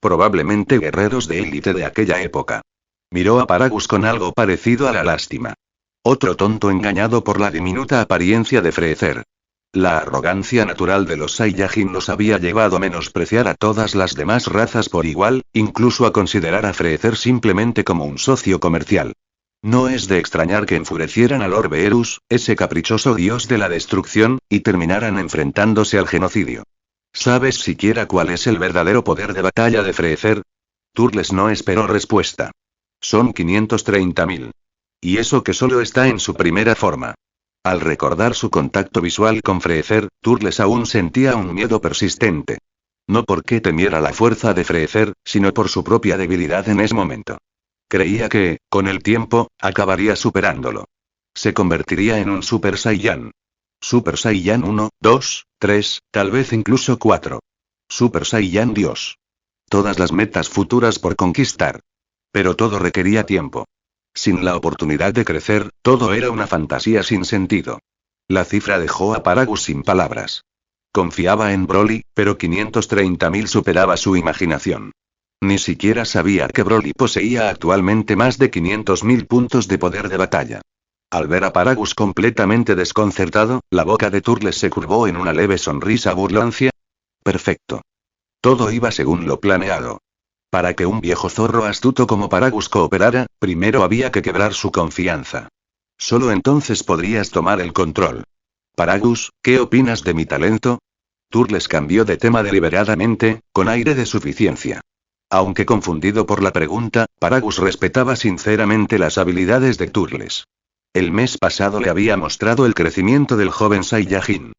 Probablemente guerreros de élite de aquella época. Miró a Paragus con algo parecido a la lástima. Otro tonto engañado por la diminuta apariencia de Freezer. La arrogancia natural de los Saiyajin los había llevado a menospreciar a todas las demás razas por igual, incluso a considerar a Freezer simplemente como un socio comercial. No es de extrañar que enfurecieran a Lord Beerus, ese caprichoso dios de la destrucción, y terminaran enfrentándose al genocidio. ¿Sabes siquiera cuál es el verdadero poder de batalla de Freezer? Turles no esperó respuesta. Son 530.000. Y eso que solo está en su primera forma. Al recordar su contacto visual con Freezer, Turles aún sentía un miedo persistente. No porque temiera la fuerza de Freezer, sino por su propia debilidad en ese momento. Creía que, con el tiempo, acabaría superándolo. Se convertiría en un Super Saiyan. Super Saiyan 1, 2, 3, tal vez incluso 4. Super Saiyan Dios. Todas las metas futuras por conquistar. Pero todo requería tiempo. Sin la oportunidad de crecer, todo era una fantasía sin sentido. La cifra dejó a Paragus sin palabras. Confiaba en Broly, pero 530.000 superaba su imaginación. Ni siquiera sabía que Broly poseía actualmente más de 500.000 puntos de poder de batalla. Al ver a Paragus completamente desconcertado, la boca de Turles se curvó en una leve sonrisa burlancia. Perfecto. Todo iba según lo planeado. Para que un viejo zorro astuto como Paragus cooperara, primero había que quebrar su confianza. Solo entonces podrías tomar el control. Paragus, ¿qué opinas de mi talento? Turles cambió de tema deliberadamente, con aire de suficiencia. Aunque confundido por la pregunta, Paragus respetaba sinceramente las habilidades de Turles. El mes pasado le había mostrado el crecimiento del joven Saiyajin.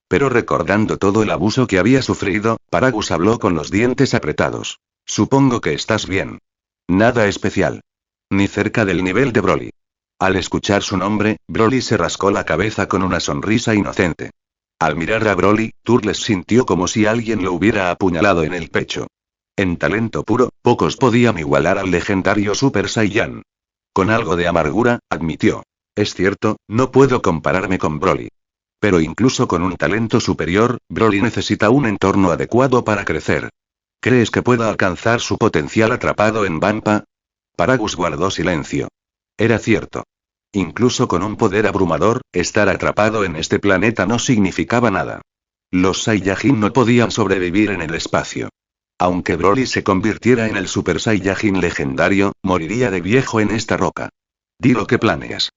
Pero recordando todo el abuso que había sufrido, Paragus habló con los dientes apretados. Supongo que estás bien. Nada especial. Ni cerca del nivel de Broly. Al escuchar su nombre, Broly se rascó la cabeza con una sonrisa inocente. Al mirar a Broly, Turles sintió como si alguien lo hubiera apuñalado en el pecho. En talento puro, pocos podían igualar al legendario Super Saiyan. Con algo de amargura, admitió. Es cierto, no puedo compararme con Broly. Pero incluso con un talento superior, Broly necesita un entorno adecuado para crecer. ¿Crees que pueda alcanzar su potencial atrapado en Vampa? Paragus guardó silencio. Era cierto. Incluso con un poder abrumador, estar atrapado en este planeta no significaba nada. Los Saiyajin no podían sobrevivir en el espacio. Aunque Broly se convirtiera en el Super Saiyajin legendario, moriría de viejo en esta roca. Di lo que planeas.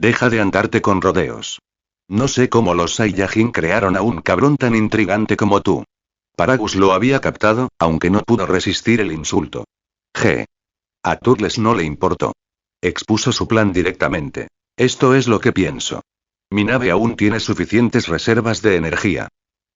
Deja de andarte con rodeos. No sé cómo los Saiyajin crearon a un cabrón tan intrigante como tú. Paragus lo había captado, aunque no pudo resistir el insulto. G. A Turles no le importó. Expuso su plan directamente. Esto es lo que pienso. Mi nave aún tiene suficientes reservas de energía.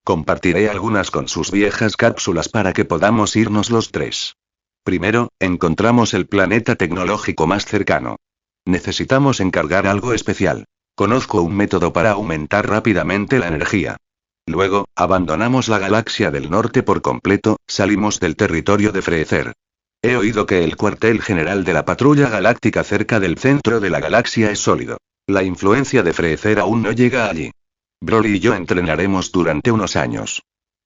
Compartiré algunas con sus viejas cápsulas para que podamos irnos los tres. Primero, encontramos el planeta tecnológico más cercano. Necesitamos encargar algo especial. Conozco un método para aumentar rápidamente la energía. Luego, abandonamos la galaxia del norte por completo, salimos del territorio de Freezer. He oído que el cuartel general de la patrulla galáctica cerca del centro de la galaxia es sólido. La influencia de Freezer aún no llega allí. Broly y yo entrenaremos durante unos años.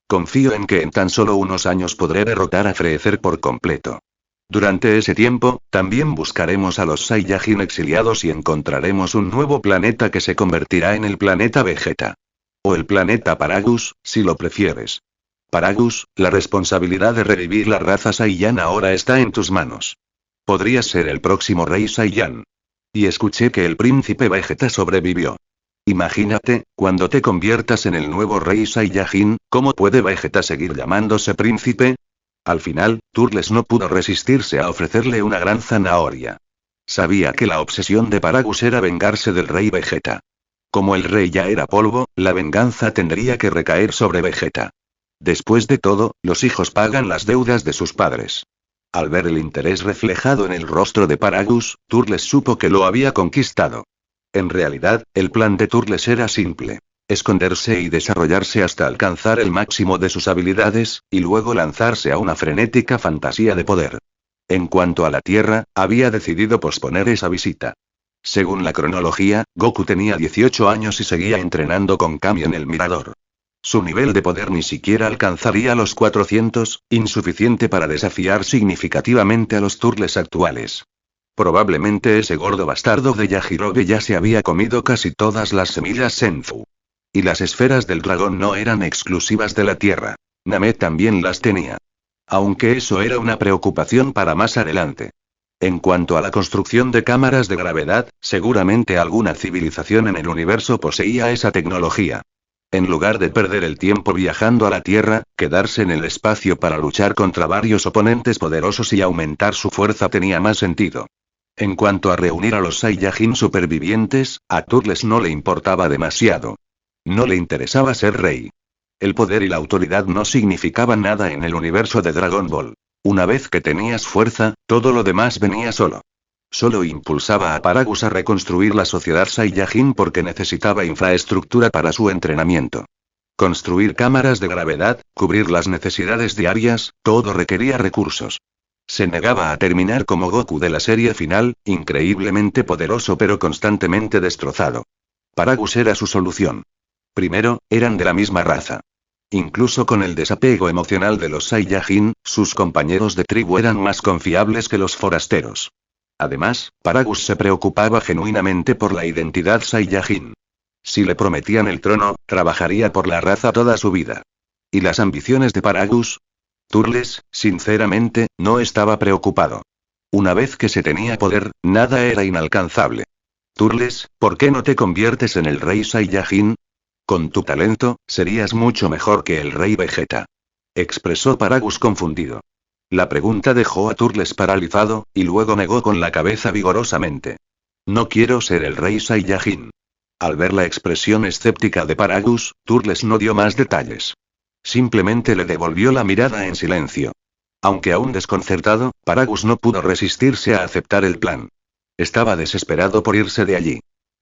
Confío en que en tan solo unos años podré derrotar a Freezer por completo. Durante ese tiempo, también buscaremos a los Saiyajin exiliados y encontraremos un nuevo planeta que se convertirá en el planeta Vegeta. O el planeta Paragus, si lo prefieres. Paragus, la responsabilidad de revivir la raza Saiyan ahora está en tus manos. Podrías ser el próximo rey Saiyan. Y escuché que el príncipe Vegeta sobrevivió. Imagínate, cuando te conviertas en el nuevo rey Saiyajin, ¿cómo puede Vegeta seguir llamándose príncipe? Al final, Turles no pudo resistirse a ofrecerle una gran zanahoria. Sabía que la obsesión de Paragus era vengarse del rey Vegeta. Como el rey ya era polvo, la venganza tendría que recaer sobre Vegeta. Después de todo, los hijos pagan las deudas de sus padres. Al ver el interés reflejado en el rostro de Paragus, Turles supo que lo había conquistado. En realidad, el plan de Turles era simple. Esconderse y desarrollarse hasta alcanzar el máximo de sus habilidades, y luego lanzarse a una frenética fantasía de poder. En cuanto a la Tierra, había decidido posponer esa visita. Según la cronología, Goku tenía 18 años y seguía entrenando con Kami en el mirador. Su nivel de poder ni siquiera alcanzaría los 400, insuficiente para desafiar significativamente a los Turles actuales. Probablemente ese gordo bastardo de Yajirobe ya se había comido casi todas las semillas Senzu. Y las esferas del dragón no eran exclusivas de la Tierra. Namek también las tenía. Aunque eso era una preocupación para más adelante. En cuanto a la construcción de cámaras de gravedad, seguramente alguna civilización en el universo poseía esa tecnología. En lugar de perder el tiempo viajando a la Tierra, quedarse en el espacio para luchar contra varios oponentes poderosos y aumentar su fuerza tenía más sentido. En cuanto a reunir a los Saiyajin supervivientes, a Turles no le importaba demasiado. No le interesaba ser rey. El poder y la autoridad no significaban nada en el universo de Dragon Ball. Una vez que tenías fuerza, todo lo demás venía solo. Solo impulsaba a Paragus a reconstruir la sociedad Saiyajin porque necesitaba infraestructura para su entrenamiento. Construir cámaras de gravedad, cubrir las necesidades diarias, todo requería recursos. Se negaba a terminar como Goku de la serie final, increíblemente poderoso pero constantemente destrozado. Paragus era su solución. Primero, eran de la misma raza. Incluso con el desapego emocional de los Saiyajin, sus compañeros de tribu eran más confiables que los forasteros. Además, Paragus se preocupaba genuinamente por la identidad Saiyajin. Si le prometían el trono, trabajaría por la raza toda su vida. ¿Y las ambiciones de Paragus? Turles, sinceramente, no estaba preocupado. Una vez que se tenía poder, nada era inalcanzable. Turles, ¿por qué no te conviertes en el rey Saiyajin? Con tu talento, serías mucho mejor que el rey Vegeta. Expresó Paragus confundido. La pregunta dejó a Turles paralizado, y luego negó con la cabeza vigorosamente. No quiero ser el rey Saiyajin. Al ver la expresión escéptica de Paragus, Turles no dio más detalles. Simplemente le devolvió la mirada en silencio. Aunque aún desconcertado, Paragus no pudo resistirse a aceptar el plan. Estaba desesperado por irse de allí.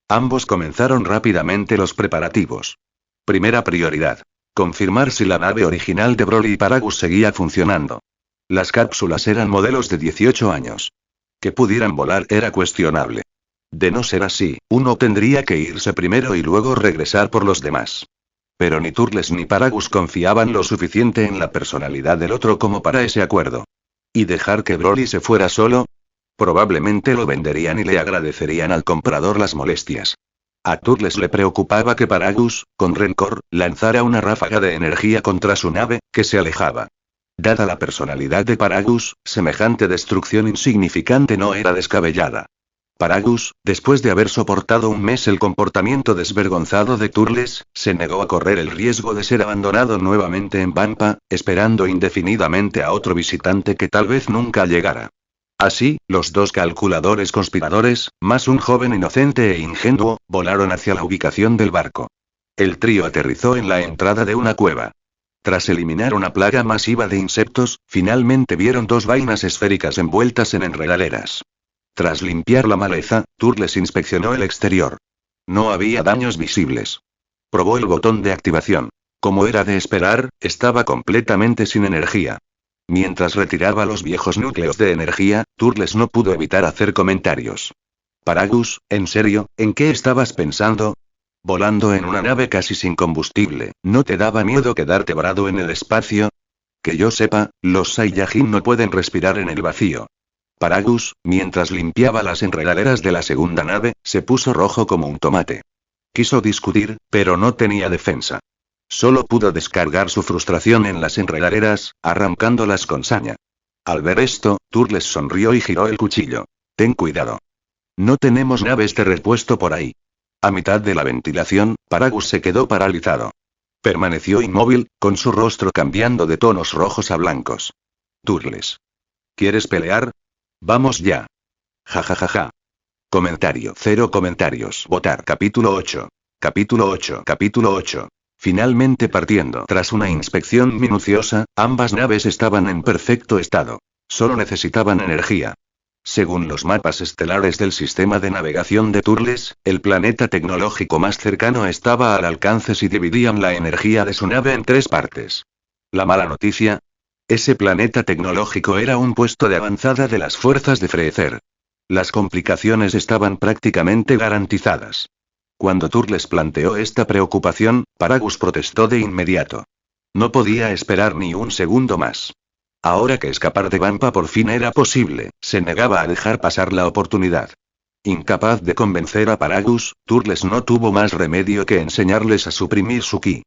Ambos comenzaron rápidamente los preparativos. Primera prioridad. Confirmar si la nave original de Broly y Paragus seguía funcionando. Las cápsulas eran modelos de 18 años. Que pudieran volar era cuestionable. De no ser así, uno tendría que irse primero y luego regresar por los demás. Pero ni Turles ni Paragus confiaban lo suficiente en la personalidad del otro como para ese acuerdo. ¿Y dejar que Broly se fuera solo? Probablemente lo venderían y le agradecerían al comprador las molestias. A Turles le preocupaba que Paragus, con rencor, lanzara una ráfaga de energía contra su nave, que se alejaba. Dada la personalidad de Paragus, semejante destrucción insignificante no era descabellada. Paragus, después de haber soportado un mes el comportamiento desvergonzado de Turles, se negó a correr el riesgo de ser abandonado nuevamente en Pampa, esperando indefinidamente a otro visitante que tal vez nunca llegara. Así, los dos calculadores conspiradores, más un joven inocente e ingenuo, volaron hacia la ubicación del barco. El trío aterrizó en la entrada de una cueva. Tras eliminar una plaga masiva de insectos, finalmente vieron dos vainas esféricas envueltas en enredaderas. Tras limpiar la maleza, Turles inspeccionó el exterior. No había daños visibles. Probó el botón de activación. Como era de esperar, estaba completamente sin energía. Mientras retiraba los viejos núcleos de energía, Turles no pudo evitar hacer comentarios. Paragus, ¿en serio? ¿En qué estabas pensando? Volando en una nave casi sin combustible, ¿no te daba miedo quedarte varado en el espacio? Que yo sepa, los Saiyajin no pueden respirar en el vacío. Paragus, mientras limpiaba las enredaderas de la segunda nave, se puso rojo como un tomate. Quiso discutir, pero no tenía defensa. Solo pudo descargar su frustración en las enredaderas, arrancándolas con saña. Al ver esto, Turles sonrió y giró el cuchillo. Ten cuidado. No tenemos naves de repuesto por ahí. A mitad de la ventilación, Paragus se quedó paralizado. Permaneció inmóvil, con su rostro cambiando de tonos rojos a blancos. Turles. ¿Quieres pelear? Vamos ya. Ja ja ja ja. Comentario. 0 comentarios. Votar. Capítulo 8. Capítulo 8. Capítulo 8. Finalmente partiendo. Tras una inspección minuciosa, ambas naves estaban en perfecto estado. Solo necesitaban energía. Según los mapas estelares del sistema de navegación de Turles, el planeta tecnológico más cercano estaba al alcance si dividían la energía de su nave en 3 partes. La mala noticia. Ese planeta tecnológico era un puesto de avanzada de las fuerzas de Freezer. Las complicaciones estaban prácticamente garantizadas. Cuando Turles planteó esta preocupación, Paragus protestó de inmediato. No podía esperar ni un segundo más. Ahora que escapar de Vampa por fin era posible, se negaba a dejar pasar la oportunidad. Incapaz de convencer a Paragus, Turles no tuvo más remedio que enseñarles a suprimir su ki.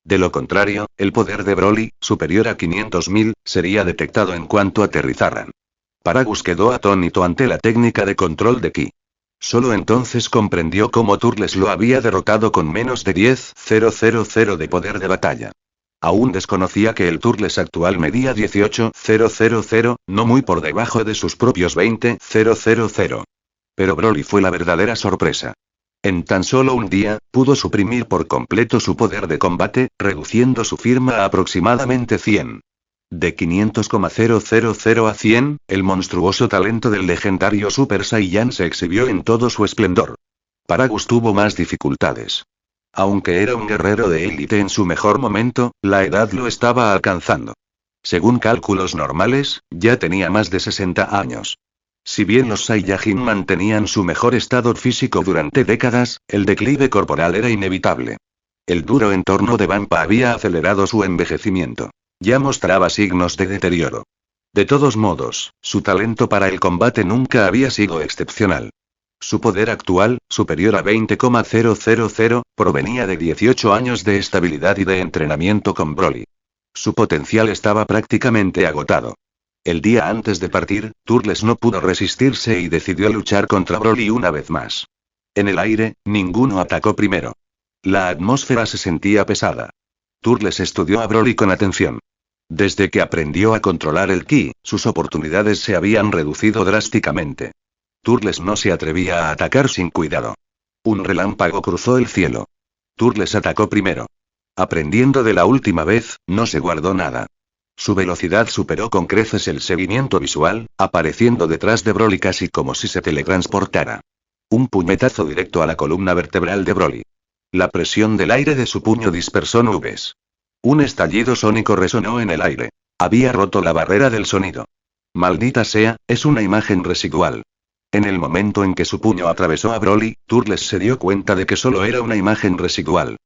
De lo contrario, el poder de Broly, superior a 500.000, sería detectado en cuanto aterrizaran. Paragus quedó atónito ante la técnica de control de ki. Solo entonces comprendió cómo Turles lo había derrotado con menos de 10.000 de poder de batalla. Aún desconocía que el Turles actual medía 18.000, no muy por debajo de sus propios 20.000. Pero Broly fue la verdadera sorpresa. En tan solo un día, pudo suprimir por completo su poder de combate, reduciendo su firma a aproximadamente 100. De 500,000 a 100, el monstruoso talento del legendario Super Saiyan se exhibió en todo su esplendor. Paragus tuvo más dificultades. Aunque era un guerrero de élite en su mejor momento, la edad lo estaba alcanzando. Según cálculos normales, ya tenía más de 60 años. Si bien los Saiyajin mantenían su mejor estado físico durante décadas, el declive corporal era inevitable. El duro entorno de Vampa había acelerado su envejecimiento. Ya mostraba signos de deterioro. De todos modos, su talento para el combate nunca había sido excepcional. Su poder actual, superior a 20,000, provenía de 18 años de estabilidad y de entrenamiento con Broly. Su potencial estaba prácticamente agotado. El día antes de partir, Turles no pudo resistirse y decidió luchar contra Broly una vez más. En el aire, ninguno atacó primero. La atmósfera se sentía pesada. Turles estudió a Broly con atención. Desde que aprendió a controlar el ki, sus oportunidades se habían reducido drásticamente. Turles no se atrevía a atacar sin cuidado. Un relámpago cruzó el cielo. Turles atacó primero. Aprendiendo de la última vez, no se guardó nada. Su velocidad superó con creces el seguimiento visual, apareciendo detrás de Broly casi como si se teletransportara. Un puñetazo directo a la columna vertebral de Broly. La presión del aire de su puño dispersó nubes. Un estallido sónico resonó en el aire. Había roto la barrera del sonido. Maldita sea, es una imagen residual. En el momento en que su puño atravesó a Broly, Turles se dio cuenta de que solo era una imagen residual.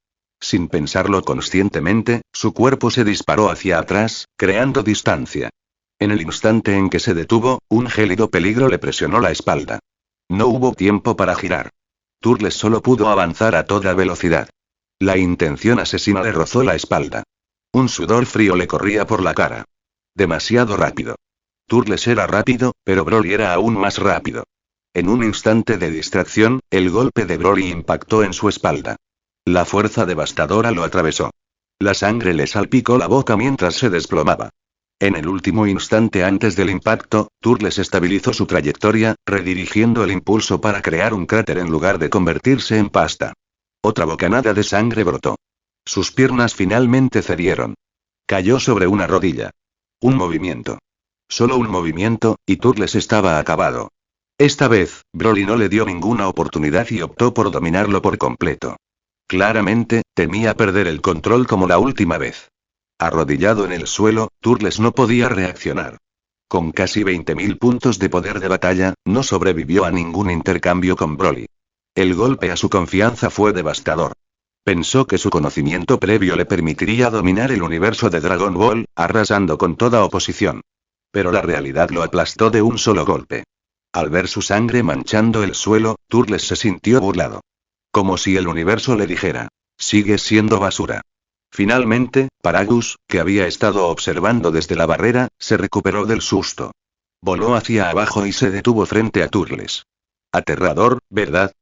Sin pensarlo conscientemente, su cuerpo se disparó hacia atrás, creando distancia. En el instante en que se detuvo, un gélido peligro le presionó la espalda. No hubo tiempo para girar. Turles solo pudo avanzar a toda velocidad. La intención asesina le rozó la espalda. Un sudor frío le corría por la cara. Demasiado rápido. Turles era rápido, pero Broly era aún más rápido. En un instante de distracción, el golpe de Broly impactó en su espalda. La fuerza devastadora lo atravesó. La sangre le salpicó la boca mientras se desplomaba. En el último instante antes del impacto, Turles estabilizó su trayectoria, redirigiendo el impulso para crear un cráter en lugar de convertirse en pasta. Otra bocanada de sangre brotó. Sus piernas finalmente cedieron. Cayó sobre una rodilla. Un movimiento. Solo un movimiento, y Turles estaba acabado. Esta vez, Broly no le dio ninguna oportunidad y optó por dominarlo por completo. Claramente, temía perder el control como la última vez. Arrodillado en el suelo, Turles no podía reaccionar. Con casi 20.000 puntos de poder de batalla, no sobrevivió a ningún intercambio con Broly. El golpe a su confianza fue devastador. Pensó que su conocimiento previo le permitiría dominar el universo de Dragon Ball, arrasando con toda oposición. Pero la realidad lo aplastó de un solo golpe. Al ver su sangre manchando el suelo, Turles se sintió burlado. Como si el universo le dijera: sigues siendo basura. Finalmente, Paragus, que había estado observando desde la barrera, se recuperó del susto. Voló hacia abajo y se detuvo frente a Turles. Aterrador, ¿verdad?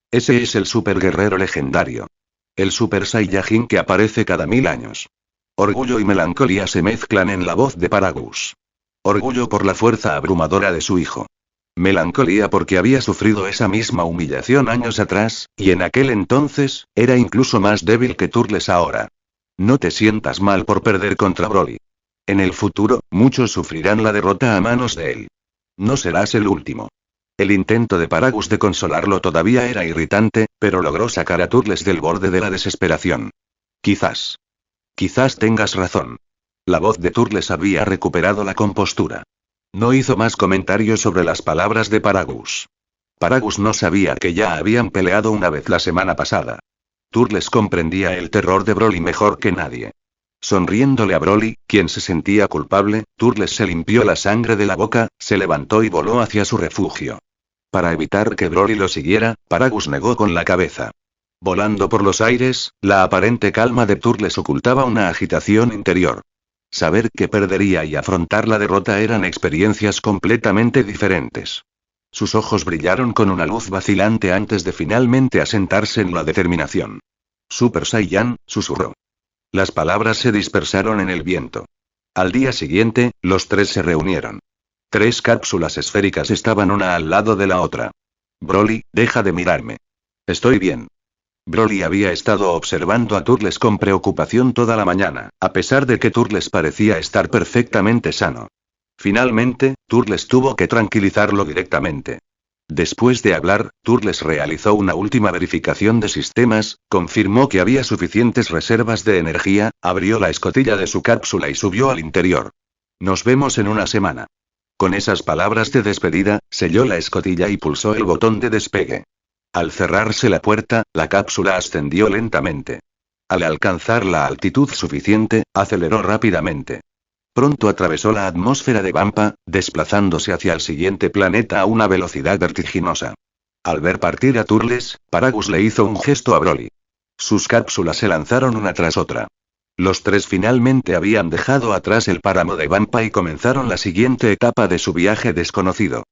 Ese es el super guerrero legendario. El Super Saiyajin que aparece cada 1000 años. Orgullo y melancolía se mezclan en la voz de Paragus. Orgullo por la fuerza abrumadora de su hijo. Melancolía porque había sufrido esa misma humillación años atrás, y en aquel entonces, era incluso más débil que Turles ahora. No te sientas mal por perder contra Broly. En el futuro, muchos sufrirán la derrota a manos de él. No serás el último. El intento de Paragus de consolarlo todavía era irritante, pero logró sacar a Turles del borde de la desesperación. Quizás tengas razón. La voz de Turles había recuperado la compostura. No hizo más comentarios sobre las palabras de Paragus. Paragus no sabía que ya habían peleado una vez la semana pasada. Turles comprendía el terror de Broly mejor que nadie. Sonriéndole a Broly, quien se sentía culpable, Turles se limpió la sangre de la boca, se levantó y voló hacia su refugio. Para evitar que Broly lo siguiera, Paragus negó con la cabeza. Volando por los aires, la aparente calma de Turles ocultaba una agitación interior. Saber que perdería y afrontar la derrota eran experiencias completamente diferentes. Sus ojos brillaron con una luz vacilante antes de finalmente asentarse en la determinación. Super Saiyan, susurró. Las palabras se dispersaron en el viento. Al día siguiente, los tres se reunieron. 3 cápsulas esféricas estaban una al lado de la otra. Broly, deja de mirarme. Estoy bien. Broly había estado observando a Turles con preocupación toda la mañana, a pesar de que Turles parecía estar perfectamente sano. Finalmente, Turles tuvo que tranquilizarlo directamente. Después de hablar, Turles realizó una última verificación de sistemas, confirmó que había suficientes reservas de energía, abrió la escotilla de su cápsula y subió al interior. Nos vemos en una semana. Con esas palabras de despedida, selló la escotilla y pulsó el botón de despegue. Al cerrarse la puerta, la cápsula ascendió lentamente. Al alcanzar la altitud suficiente, aceleró rápidamente. Pronto atravesó la atmósfera de Vampa, desplazándose hacia el siguiente planeta a una velocidad vertiginosa. Al ver partir a Turles, Paragus le hizo un gesto a Broly. Sus cápsulas se lanzaron una tras otra. Los tres finalmente habían dejado atrás el páramo de Vampa y comenzaron la siguiente etapa de su viaje desconocido.